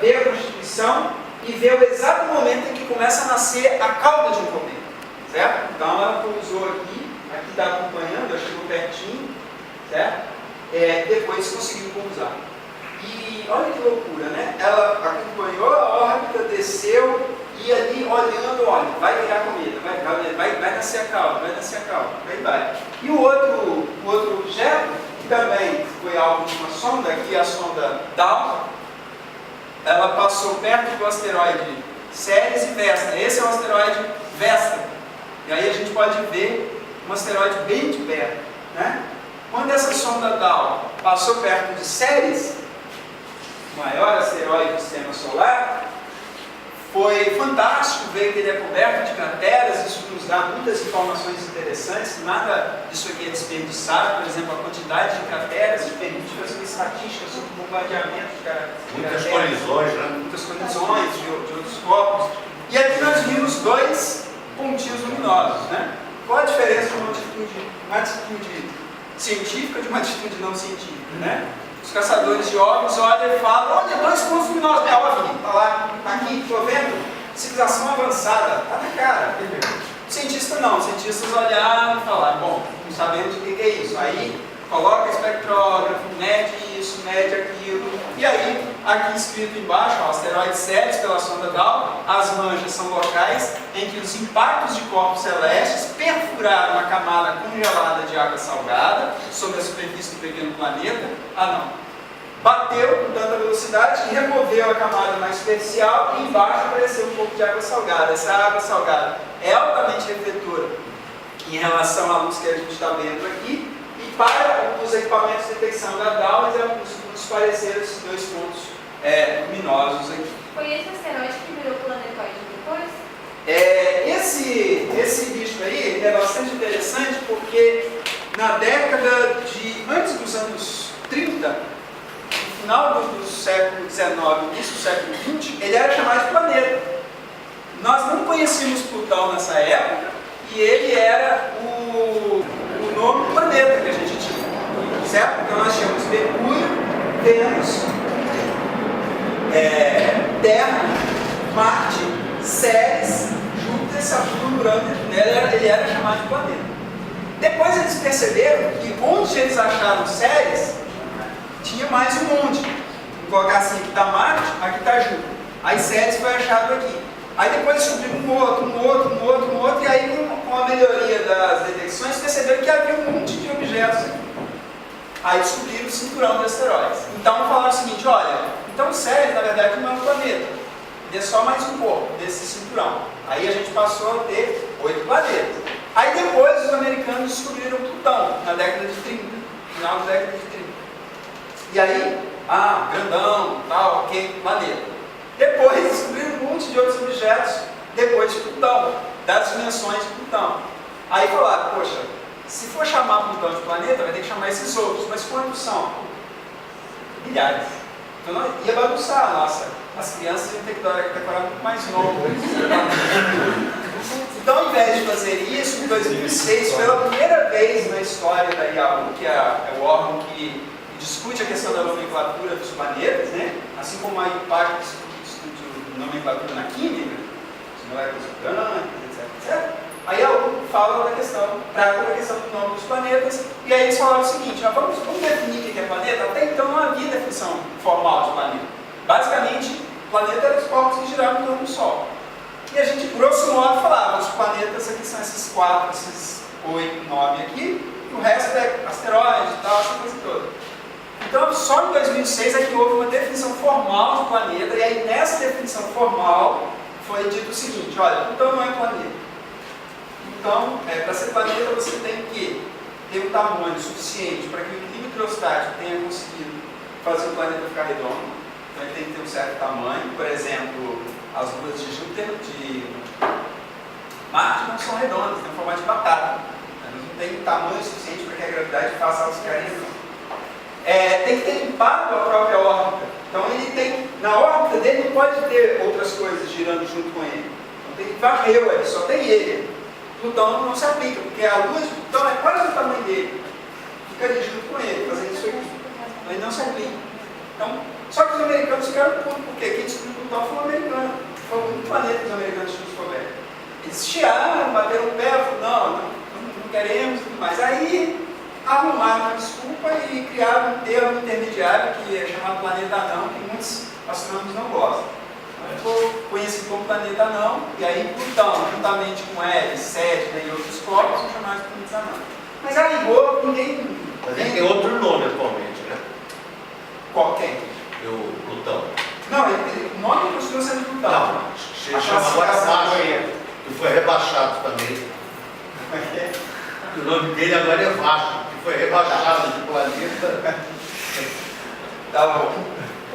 ver a constituição e ver o exato momento em que começa a nascer a cauda de um cometa, certo? Então ela pousou aqui está acompanhando, ela chegou pertinho, certo? Depois conseguiu pousar. E olha que loucura, né? Ela acompanhou a órbita, desceu e ali olhando, olha, vai virar cometa, vai nascer a cauda, aí vai. E o outro objeto, que também foi alvo de uma sonda, aqui a sonda Down, ela passou perto do asteroide Ceres e Vesta. Esse é o asteroide Vesta. E aí a gente pode ver um asteroide bem de perto, né? Quando essa sonda Down passou perto de Ceres, o maior asteroide do sistema solar, foi fantástico ver que ele é coberto de crateras. Isso nos dá muitas informações interessantes. Nada disso aqui é desperdiçado. Por exemplo, a quantidade de crateras permite fazer uma estatística sobre o bombardeamento de crateras. Muitas colisões, né? Muitas colisões de outros corpos. E aqui nós vimos 2 pontinhos luminosos, né? Qual a diferença de uma atitude científica de uma atitude não científica, né? Os caçadores de ovos olham e falam, olha, 2 pontos luminosos, é óbvio, está lá, está aqui, estou vendo, civilização avançada, está na cara. Cientista não, cientistas olharam e falaram, bom, não sabemos o que é isso. Aí coloca espectrógrafo, mede isso, mede aquilo, e aí, aqui escrito embaixo, ó, asteroide Ceres pela sonda Down, as manchas são locais em que os impactos de corpos celestes perfuraram a camada congelada de água salgada sobre a superfície do pequeno planeta. Bateu com tanta velocidade que removeu a camada mais superficial e embaixo apareceu um pouco de água salgada. Essa água salgada é altamente refletora em relação à luz que a gente está vendo aqui, e para os equipamentos de detecção da Down, nos pareceram esses 2 pontos luminosos aqui. Foi esse asteroide que virou planetóide depois? Esse bicho aí é bastante interessante porque na década de antes dos anos 30, no final do século XIX, início do século XX, ele era chamado de planeta. Nós não conhecíamos Plutão nessa época e ele era o nome planeta que a gente tinha, certo? Então nós tínhamos Mercúrio, Vênus, Terra, Marte, Ceres, Júpiter, Saturno, Urano, ele era chamado de planeta. Depois eles perceberam que onde eles acharam Ceres, tinha mais um monte. Vou colocar assim, aqui está Marte, aqui está Júpiter. Aí Ceres foi achado aqui. Aí depois descobriram um outro, e aí com a melhoria das detecções perceberam que havia um monte de objetos aqui. Aí descobriram o cinturão de asteroides. Então falaram o seguinte, olha, então Ceres na verdade não é um planeta, ele é só mais um corpo desse cinturão. Aí a gente passou a ter 8 planetas. Aí depois os americanos descobriram Plutão, na década de 30, final da década de 30. E aí, grandão, tal, ok, planeta. Depois descobriram um monte de outros objetos, depois de Plutão, das dimensões de Plutão. Aí falaram, poxa, se for chamar Plutão de planeta, vai ter que chamar esses outros, mas quantos são? Milhares. Então não ia bagunçar a nossa. As crianças iam ter que decorar muito mais novo. Então, ao invés de fazer isso, em 2006, pela primeira vez na história da IAU, que é o órgão que discute a questão da nomenclatura dos planetas, né? Assim como a IPAC discute nomenclatura na química, as moléculas orgânicas, etc. Aí a IAU fala da questão, trata da questão do nome dos planetas, e aí eles falaram o seguinte, vamos definir o que é planeta? Até então não havia definição formal de planeta. Basicamente, planeta eram os corpos que giravam em torno do Sol. E a gente, grosso modo, falava, os planetas aqui são esses 4, esses 8, 9 aqui, e o resto é asteroides e tal, essa coisa toda. Então, só em 2006 é que houve uma definição formal de planeta, e aí nessa definição formal foi dito o seguinte, olha, Plutão não é planeta. Então, para ser planeta você tem que ter um tamanho suficiente para que o equilíbrio hidrostático tenha conseguido fazer o planeta ficar redondo. Então ele tem que ter um certo tamanho, por exemplo, as luas de Júpiter, de Marte não são redondas, tem formato de batata. Elas não têm tamanho suficiente para que a gravidade faça elas ficarem redondas. Tem que ter impacto a própria órbita. Então ele tem, na órbita dele não pode ter outras coisas girando junto com ele. Então tem que varreu ali, só tem ele. Plutão não se aplica, porque a lua de Plutão é quase o tamanho dele. Fica ali junto com ele, fazendo isso aqui. Então ele não se aplica. Então, só que os americanos ficaram putos, porque quem descobriu Plutão foi o americano. Foi o único planeta que os americanos tinham descoberto. Eles chiaram, bateram o pé, falaram, não queremos e tudo mais. Aí arrumaram uma desculpa e criaram um termo intermediário que é chamado planeta anão, que muitos astrônomos não gostam. Ficou conhecido como planeta anão, e aí Plutão, juntamente com Eris, Cétida e outros corpos, são chamados de planetas anãos. Mas a rigor, ninguém. Mas ele tem outro nome atualmente, né? Qual quem? O Plutão. Não, o nome continua sendo Plutão. Não, se chama agora Vasco, que foi rebaixado também. O nome dele agora é Vasco, que foi rebaixado do planeta. Tá bom.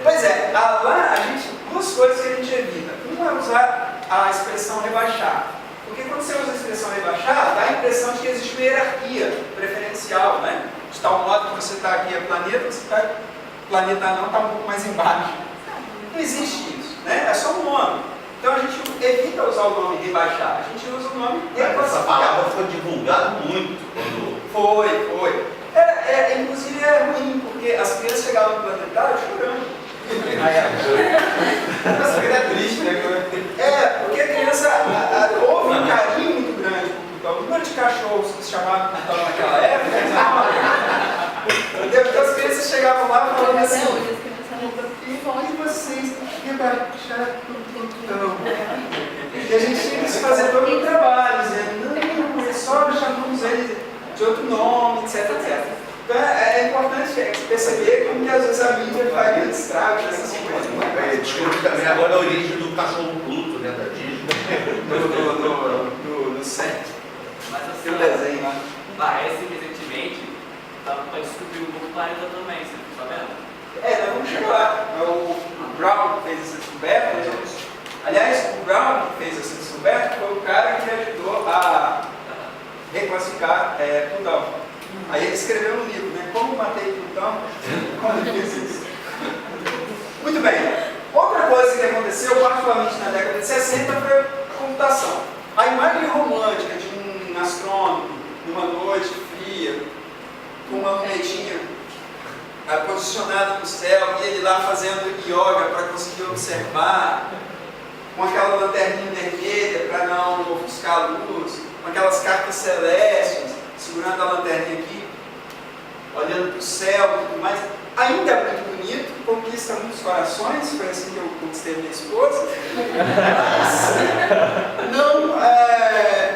Pois é, lá a gente, duas coisas que a gente evita. Uma é usar a expressão rebaixar. Porque quando você usa a expressão rebaixar, dá a impressão de que existe uma hierarquia preferencial, né? De tal modo que você está aqui é planeta, você está planeta não está um pouco mais embaixo. Não existe isso, né? É só um nome. Então a gente evita usar o nome rebaixar, a gente usa o nome reclassificar. Essa palavra foi divulgada muito quando... Foi. Inclusive é ruim, porque as crianças chegavam no planetário chorando. Nossa, é triste, né? Porque a criança houve um carinho muito grande por Plutão. O número de cachorros que se chamavam Plutão naquela época, então as crianças chegavam lá falando assim, e vocês rebaixaram Plutão? E a gente tinha que fazer todo o trabalho, dizendo, não, só chamamos ele de outro nome, etc. Então é importante perceber como que às vezes a mídia faz grandes estragos dessas coisas. Desculpe também agora a origem do cachorro Pluto, né, da Disney. No set. Mas assim, Tem um desenho lá. parece que recentemente para descobrir um novo planeta também, você está vendo? Nós vamos chegar lá. O Brown fez essa descoberta, nós vamos Aliás, o Brown, que fez essa descoberta, foi o cara que ajudou a reclassificar Plutão. Aí ele escreveu um livro, né? Como matei Plutão, como ele fez isso. Muito bem. Outra coisa que aconteceu, particularmente na década de 60, foi a computação. A imagem romântica de um astrônomo numa noite fria, com uma lunetinha posicionada no céu, e ele lá fazendo yoga para conseguir observar, com aquela lanterninha vermelha para não ofuscar a luz, com aquelas cartas celestes, segurando a lanterninha aqui, olhando para o céu e tudo mais. Ainda é muito bonito, conquista muitos corações, foi assim que eu conquistei minha esposa.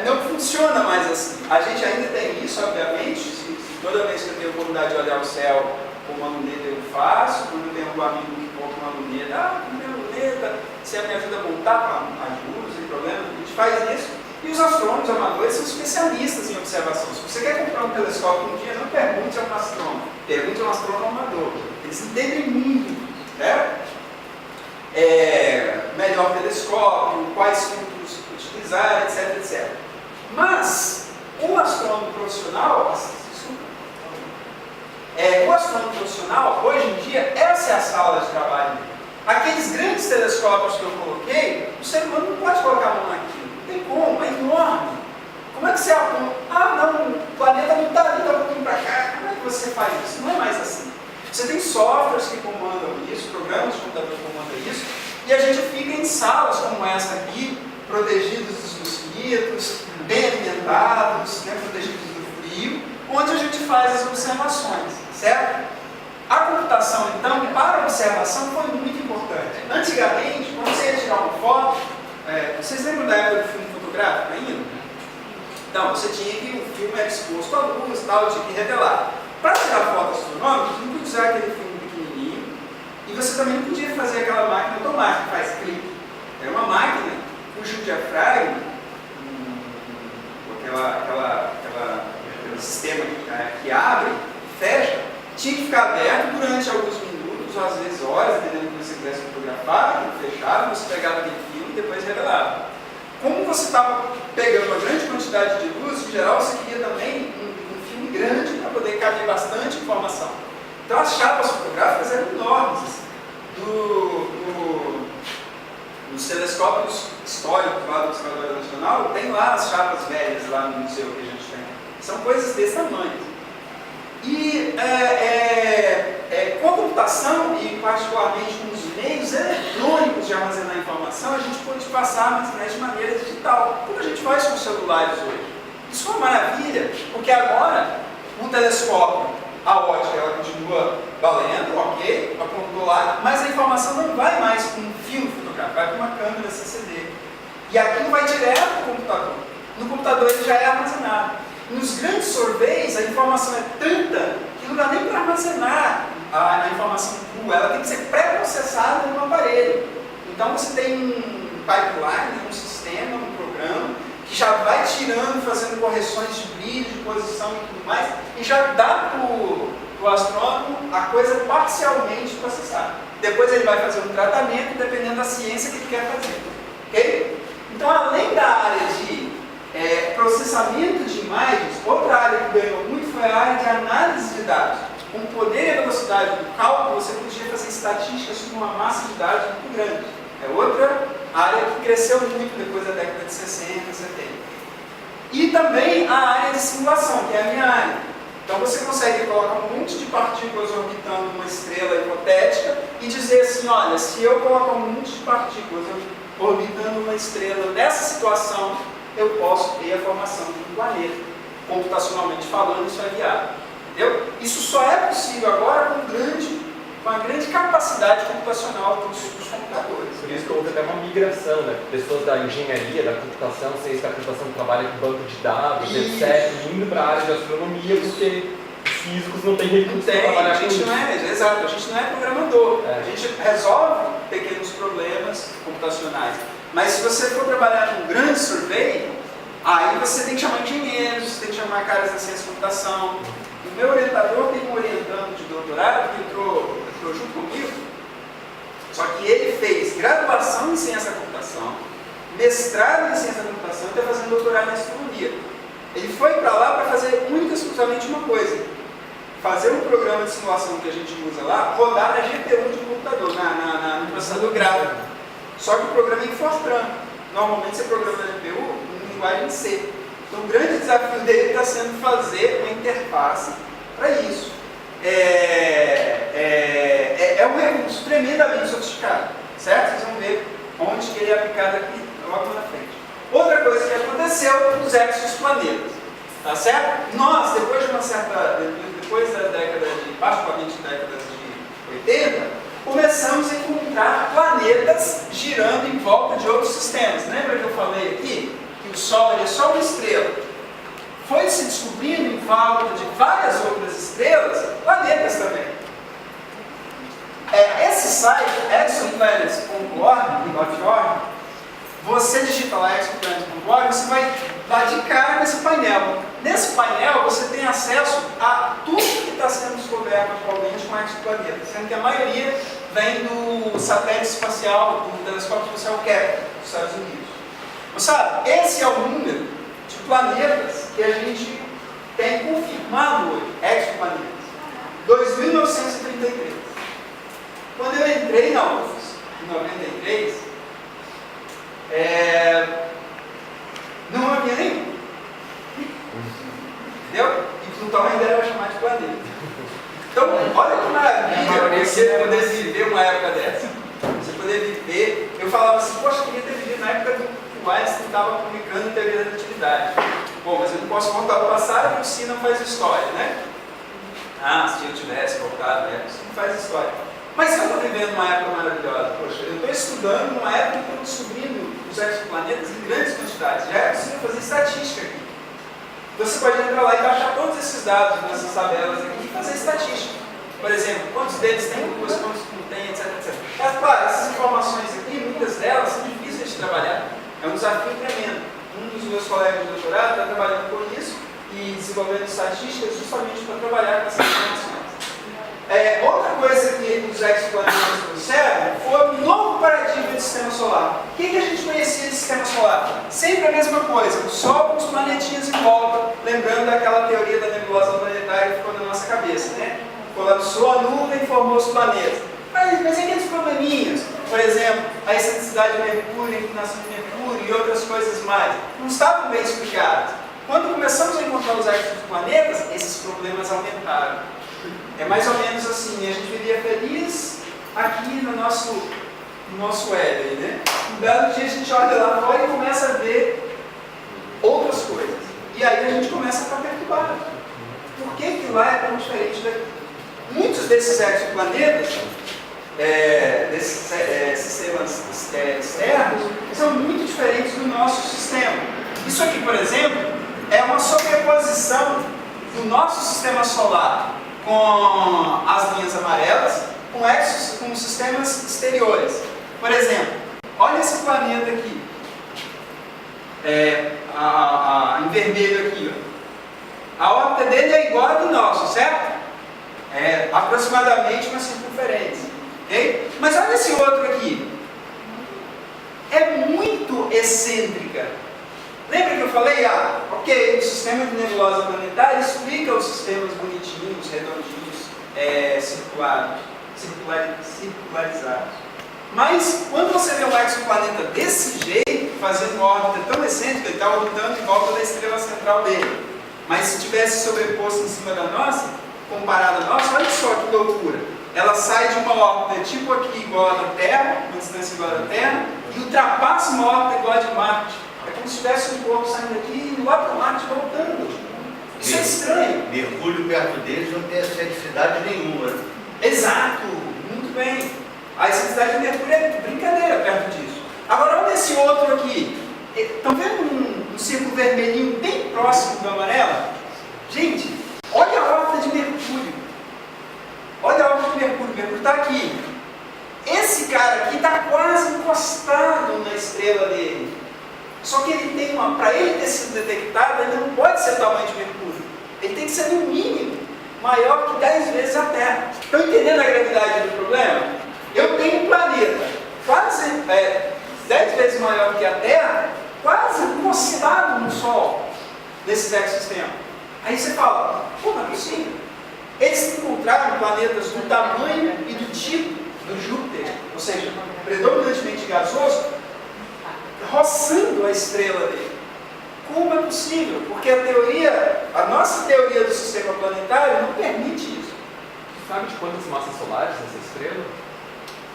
Não funciona mais assim. A gente ainda tem isso, obviamente. Toda vez que eu tenho a oportunidade de olhar o céu com uma luneta, eu faço. Quando eu tenho algum amigo que compra uma luneta, comprei uma luneta, você me ajuda a montar, ajuda, sem problema, a gente faz isso. E os astrônomos amadores são especialistas em observação. Se você quer comprar um telescópio um dia, não pergunte a um astrônomo, pergunte a um astrônomo amador. Eles entendem muito, né? Melhor telescópio, quais filtros utilizar, etc, etc. Mas o astrônomo profissional, hoje em dia, essa é a sala de trabalho dele. Aqueles grandes telescópios que eu coloquei, o ser humano não pode colocar a mão naquilo. Não tem como, é enorme. Como é que você aponta? Não, o planeta não está ali, está um pouquinho para cá. Como é que você faz isso? Não é mais assim. Você tem softwares que comandam isso, programas de computador que comandam isso, e a gente fica em salas como essa aqui, protegidos dos mosquitos, bem alimentados, né, protegidos do frio, onde a gente faz as observações, certo? A computação, então, para a observação foi muito importante. Antigamente, quando você ia tirar uma foto, vocês lembram da época do filme fotográfico ainda? Então, você tinha que, o filme era exposto à luz e tal, tinha que revelar. Para tirar foto astronômica, você não podia usar aquele filme pequenininho, e você também não podia fazer aquela máquina automática que faz clique. Era uma máquina cujo diafragma, aquele sistema que abre, fecha, tinha que ficar aberto durante alguns minutos, ou às vezes horas, dependendo do que você quisesse fotografar, fechado, você pegava aquele filme e depois revelava. Como você estava pegando uma grande quantidade de luz, em geral você queria também um filme grande para poder caber bastante informação. Então as chapas fotográficas eram enormes. Assim. Nos telescópios históricos lá do Observatório Nacional, tem lá as chapas velhas lá no museu que a gente tem. São coisas desse tamanho. E com a computação, e particularmente com os meios eletrônicos de armazenar informação, a gente pode passar na internet de maneira digital, como a gente faz com os celulares hoje. Isso é uma maravilha, porque agora o telescópio, a ótica, ela continua valendo, ok, apontou lá, mas a informação não vai mais com um filme fotográfico, vai com uma câmera CCD. E aquilo vai direto para o computador. No computador ele já é armazenado. Nos grandes surveys, a informação é tanta que não dá nem para armazenar a informação crua, ela tem que ser pré-processada no aparelho. Então você tem um pipeline, um sistema, um programa, que já vai tirando, fazendo correções de brilho, de posição e tudo mais, e já dá para o astrônomo a coisa parcialmente processada. Depois ele vai fazer um tratamento, dependendo da ciência que ele quer fazer. Ok? Então, além da área de processamento de imagens, outra área que ganhou muito foi a área de análise de dados. Com o poder e a velocidade do cálculo, você podia fazer estatísticas sobre uma massa de dados muito grande. É outra área que cresceu muito depois da década de 60, 70. E também a área de simulação, que é a minha área. Então você consegue colocar um monte de partículas orbitando uma estrela hipotética e dizer assim, olha, se eu colocar um monte de partículas orbitando uma estrela nessa situação, eu posso ter a formação de um planeta. Computacionalmente falando, isso é viável. Entendeu? Isso só é possível agora com uma grande capacidade computacional dos computadores. Por isso que houve até uma migração, né? Pessoas da engenharia, da computação, ciência da computação que trabalham com banco de dados, etc., indo para a área de astronomia, porque os físicos não têm recursos para trabalhar com isso. Exato, a gente não é programador. A gente resolve pequenos problemas computacionais. Mas se você for trabalhar num grande survey, aí você tem que chamar engenheiros, você tem que chamar caras da ciência da computação. O meu orientador tem um orientando de doutorado que entrou junto comigo, Só que ele fez graduação em ciência da computação, mestrado em ciência da computação e está fazendo doutorado em astronomia. Ele foi para lá para fazer única e exclusivamente uma coisa: fazer um programa de simulação que a gente usa lá rodar na GPU de um computador, no processador gráfico. Só que o programa é em Fortran. Normalmente você programa na GPU em linguagem C. Então o grande desafio dele está sendo fazer uma interface para isso. É um recurso tremendamente sofisticado, certo? Vocês vão ver onde que ele é aplicado aqui logo na frente. Outra coisa que aconteceu, os exoplanetas, tá certo? Nós, depois da década de, particularmente décadas de 80, começamos a encontrar planetas girando em volta de outros sistemas. Lembra que eu falei aqui que o Sol é só uma estrela? Foi se descobrindo em volta de várias outras estrelas, planetas também. Esse site, exoplanets.org, você digita lá exoplanets.org, você vai dar de cara nesse painel. Nesse painel você tem acesso a tudo que está sendo descoberto atualmente com exoplanetas, sendo que a maioria vem do satélite espacial, do telescópio espacial Kepler, dos Estados Unidos. Mas sabe, esse é o número de planetas que a gente tem confirmado hoje, exoplanetas. 2.933. Quando eu entrei na UFES, em 93, não havia nenhum. Entendeu? E Plutão ainda era chamado de planeta. Então, olha que maravilha você poder viver uma época dessa. Você poder viver. Eu falava assim, poxa, eu queria ter vivido na época que o Einstein estava publicando em teoria da relatividade. Bom, mas eu não posso voltar ao passado e o Si não faz história, né? Se eu tivesse voltado, o Si não faz história. Mas eu estou vivendo uma época maravilhosa. Poxa, eu estou estudando uma época que eu estou descobrindo os exoplanetas em grandes quantidades. Já é possível fazer estatística aqui. Então você pode entrar lá e baixar todos esses dados nessas tabelas aqui e fazer estatística. Por exemplo, quantos deles têm luz, quantos não têm, etc, etc. Mas, claro, essas informações aqui, muitas delas são difíceis de trabalhar. É um desafio tremendo. Um dos meus colegas de doutorado está trabalhando com isso e desenvolvendo estatísticas justamente para trabalhar com essas informações. Outra coisa que os exoplanetas trouxeram foi um novo paradigma de sistema solar. O que a gente conhecia de sistema solar? Sempre a mesma coisa, o Sol com os planetinhas em volta, lembrando daquela teoria da nebulosa planetária que ficou na nossa cabeça, né? Colapsou a nuvem e formou os planetas. Mas aqueles probleminhas, por exemplo, a excentricidade de Mercúrio, a inclinação de Mercúrio e outras coisas mais, não estavam bem explicadas. Quando começamos a encontrar os exoplanetas, esses problemas aumentaram. É mais ou menos assim, a gente vivia feliz aqui no nosso Éden, né? Um belo dia a gente olha lá fora e começa a ver outras coisas. E aí a gente começa a ficar perturbado. Por que lá é tão diferente daqui? Muitos desses exoplanetas, desses sistemas externos, são muito diferentes do nosso sistema. Isso aqui, por exemplo, é uma sobreposição do nosso sistema solar com as linhas amarelas, com sistemas exteriores. Por exemplo, olha esse planeta aqui, em vermelho aqui, ó. A órbita dele é igual a do nosso, certo? É aproximadamente uma circunferência, ok? Mas olha esse outro aqui, é muito excêntrica. Lembra que eu falei, ok, o sistema de nebulosa planetária explica os sistemas bonitinhos, redondinhos, circularizados. Mas quando você vê um exoplaneta desse jeito, fazendo uma órbita tão excêntrica, ele está orbitando em volta da estrela central dele. Mas se tivesse sobreposto em cima da nossa, comparado a nossa, olha só que loucura. Ela sai de uma órbita tipo aqui igual a da Terra, uma distância igual a da Terra, e ultrapassa uma órbita igual a de Marte. É como se tivesse um corpo saindo daqui e indo lá para Marte voltando. Isso é estranho. Mercúrio perto deles não tem excentricidade nenhuma. Exato, muito bem. A excentricidade de Mercúrio é brincadeira perto disso. Agora olha esse outro aqui. Estão vendo um círculo vermelhinho bem próximo do amarelo? Gente, olha a órbita de Mercúrio. Olha a órbita de Mercúrio. Mercúrio está aqui. Esse cara aqui está quase encostado na estrela dele. Só que ele tem para ele ter sido detectado, ele não pode ser o tamanho de Mercúrio. Ele tem que ser no mínimo maior que 10 vezes a Terra. Estão entendendo a gravidade do problema? eu tenho um planeta quase 10 vezes maior que a Terra, quase encostado no Sol, nesse ecossistema. Aí você fala, pô, não é possível. Eles encontraram planetas do tamanho e do tipo do Júpiter, ou seja, predominantemente gasoso, roçando a estrela dele. Como é possível? Porque a nossa teoria do sistema planetário não permite isso. Sabe de quantas massas solares essa estrela?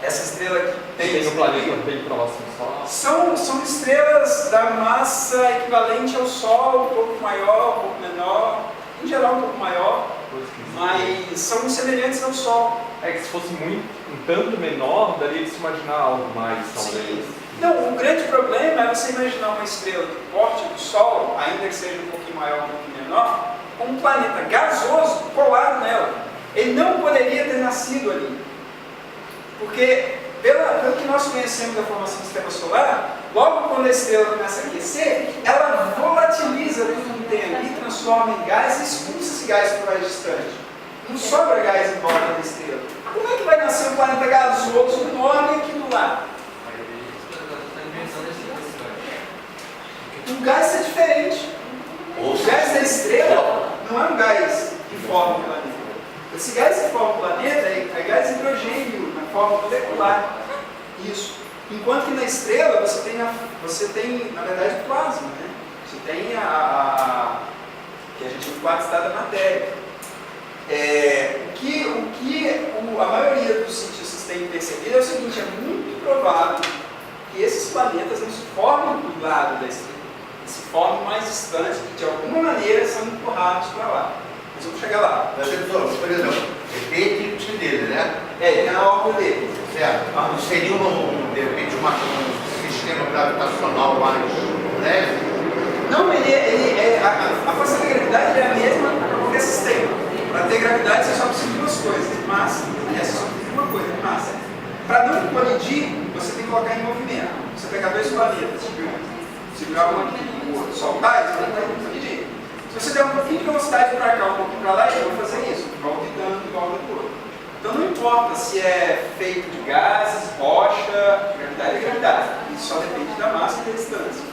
Essa estrela que Tem um planeta bem próximo ao Sol. São estrelas da massa equivalente ao Sol, um pouco maior, um pouco menor, em geral um pouco maior, mas são semelhantes ao Sol. É que se fosse um tanto menor, daria de se imaginar algo mais, talvez. Sim. Não, o grande problema é você imaginar uma estrela do porte do Sol, ainda que seja um pouquinho maior, um pouquinho menor, com um planeta gasoso colado nela. Ele não poderia ter nascido ali. Porque, pelo que nós conhecemos da formação do sistema solar, logo quando a estrela começa a aquecer, ela volatiliza tudo que tem ali, transforma em gás e expulsa esse gás para mais distante. Não sobra gás em volta da estrela. Como é que vai nascer um planeta gasoso enorme aqui do lado? O gás é diferente. O gás da estrela não é um gás que forma o planeta. Esse gás que forma o planeta é gás hidrogênio, na forma molecular. Isso. Enquanto que na estrela você tem na verdade, plasma. Né? Você tem que a gente chama de quarto estado da matéria. A maioria dos cientistas tem percebido é o seguinte: é muito provável que esses planetas não se formem do lado da estrela. Se formam mais distantes e de alguma maneira são empurrados para lá. Mas vamos chegar lá. Mas, por exemplo, ET tem dele, né? Ele tem a órbita dele. Certo. Seria, de repente, um sistema gravitacional mais leve? Não, a força da gravidade é a mesma para qualquer sistema. Para ter gravidade você só precisa de duas coisas: massa. Aliás, você só precisa de uma coisa: massa. Para não colidir, você tem que colocar em movimento. Você pegar dois planetas, se joga um aqui e o outro soltar, eles vão colidir. Se você der um pouquinho de velocidade para cá, um pouquinho para lá, eles vão fazer isso. Volta e dando, volta e outro. Então não importa se é feito de gases, rocha, gravidade é gravidade. Isso só depende da massa e da distância.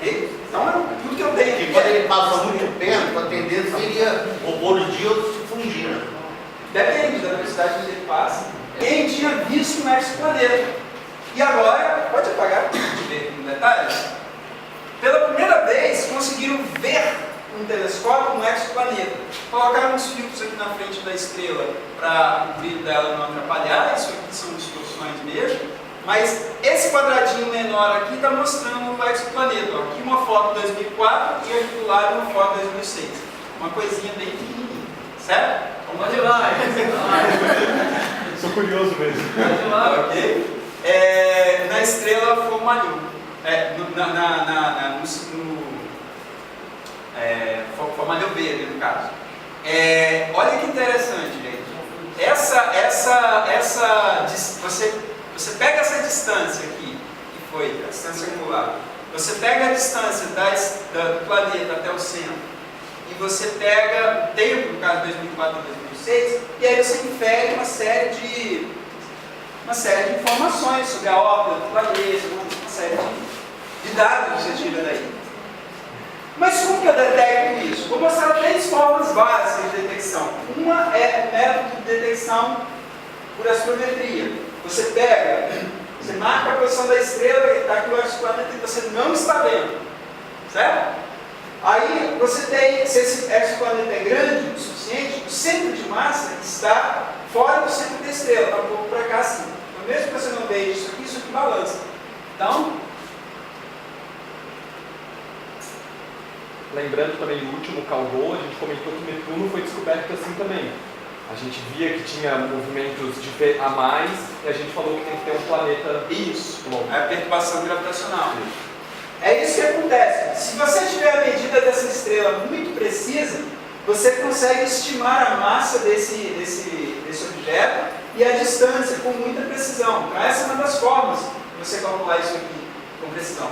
Okay? Então tudo que eu tenho aqui. E quando ele passa muito perto, a tendência seria o bolo de outro se fundir, né? Depende da velocidade que ele passa. Quem tinha visto um exoplaneta. E agora, pode apagar para a gente ver em detalhes? Pela primeira vez conseguiram ver um telescópio um exoplaneta. Colocaram uns filtros aqui na frente da estrela para o brilho dela não atrapalhar. Isso aqui são distorções mesmo. Mas esse quadradinho menor aqui está mostrando o exoplaneta. Ó. Aqui uma foto de 2004 e aqui do lado uma foto de 2006. Uma coisinha bem pequenininha. Certo? Pode ir lá. Sou curioso mesmo. Pode ir lá. Ok? Na estrela Fomalhaut. Fomalhaut B, no caso. Olha que interessante, gente. Você pega essa distância aqui, que foi a distância angular. Você pega a distância do planeta até o centro. E você pega o tempo, no caso 2004 a 2006, e aí você infere uma série de informações sobre a órbita do planeta, uma série de dados que você tira daí. Mas como que eu detecto isso? Vou mostrar 3 formas básicas de detecção. Uma é o método de detecção por astrometria. Você marca a posição da estrela que está aqui no exoplaneta e você não está vendo. Certo? Aí você tem, se esse exoplaneta é grande o suficiente, o centro de massa está fora do centro da estrela, está um pouco para cá assim. Então mesmo que você não veja isso aqui balança. Então, lembrando também do último Caldo, a gente comentou que Netuno foi descoberto assim também. A gente via que tinha movimentos de a mais e a gente falou que tem que ter um planeta. Isso, longo. é a perturbação gravitacional. É isso que acontece. Se você tiver a medida dessa estrela muito precisa, você consegue estimar a massa desse objeto e a distância com muita precisão. Então essa é uma das formas de você calcular isso aqui com precisão.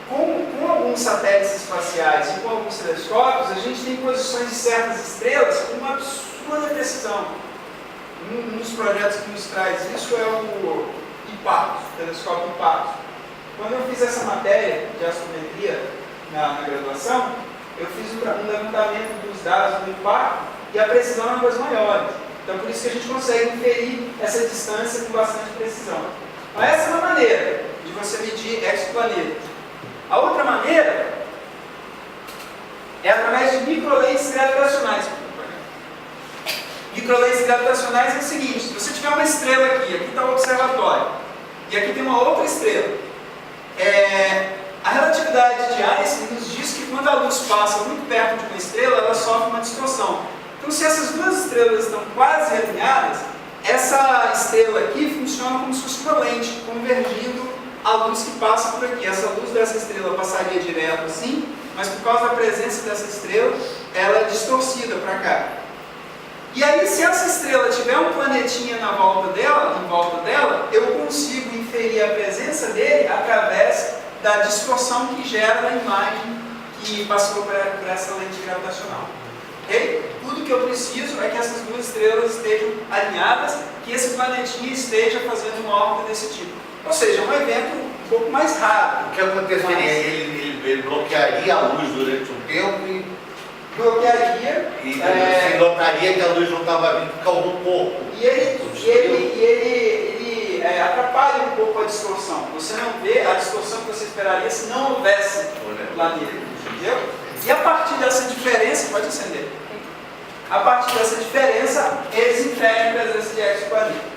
Com alguns satélites espaciais e com alguns telescópios, a gente tem posições de certas estrelas com uma absurda precisão. Um dos projetos que nos traz isso é o IPARTOS, o telescópio IPARTOS. Quando eu fiz essa matéria de astrometria na graduação, eu fiz um levantamento dos dados do IPARTOS e a precisão é uma das maiores. Então, por isso que a gente consegue inferir essa distância com bastante precisão. Então, essa é uma maneira de você medir exoplanetas. A outra maneira é através de microlentes gravitacionais. Microlentes gravitacionais é o seguinte: se você tiver uma estrela aqui está o observatório, e aqui tem uma outra estrela, a relatividade de Einstein nos diz que quando a luz passa muito perto de uma estrela, ela sofre uma distorção. Então, se essas duas estrelas estão quase alinhadas, essa estrela aqui funciona como se fosse uma lente, convergindo a luz que passa por aqui. Essa luz dessa estrela passaria direto assim, mas por causa da presença dessa estrela, ela é distorcida para cá. E aí, se essa estrela tiver um planetinha em volta dela, eu consigo inferir a presença dele através da distorção que gera a imagem que passou por essa lente gravitacional. Okay? Tudo que eu preciso é que essas duas estrelas estejam alinhadas, que esse planetinha esteja fazendo uma órbita desse tipo. Ou seja, um evento um pouco mais raro. O que aconteceria? Ele bloquearia a luz durante um tempo e bloquearia. E você notaria que a luz não estava vindo, calmou um pouco. E ele atrapalha um pouco a distorção. Você não vê a distorção que você esperaria se não houvesse planeta. Entendeu? E a partir dessa diferença, pode acender. A partir dessa diferença, eles inferem a presença de exoplanetas.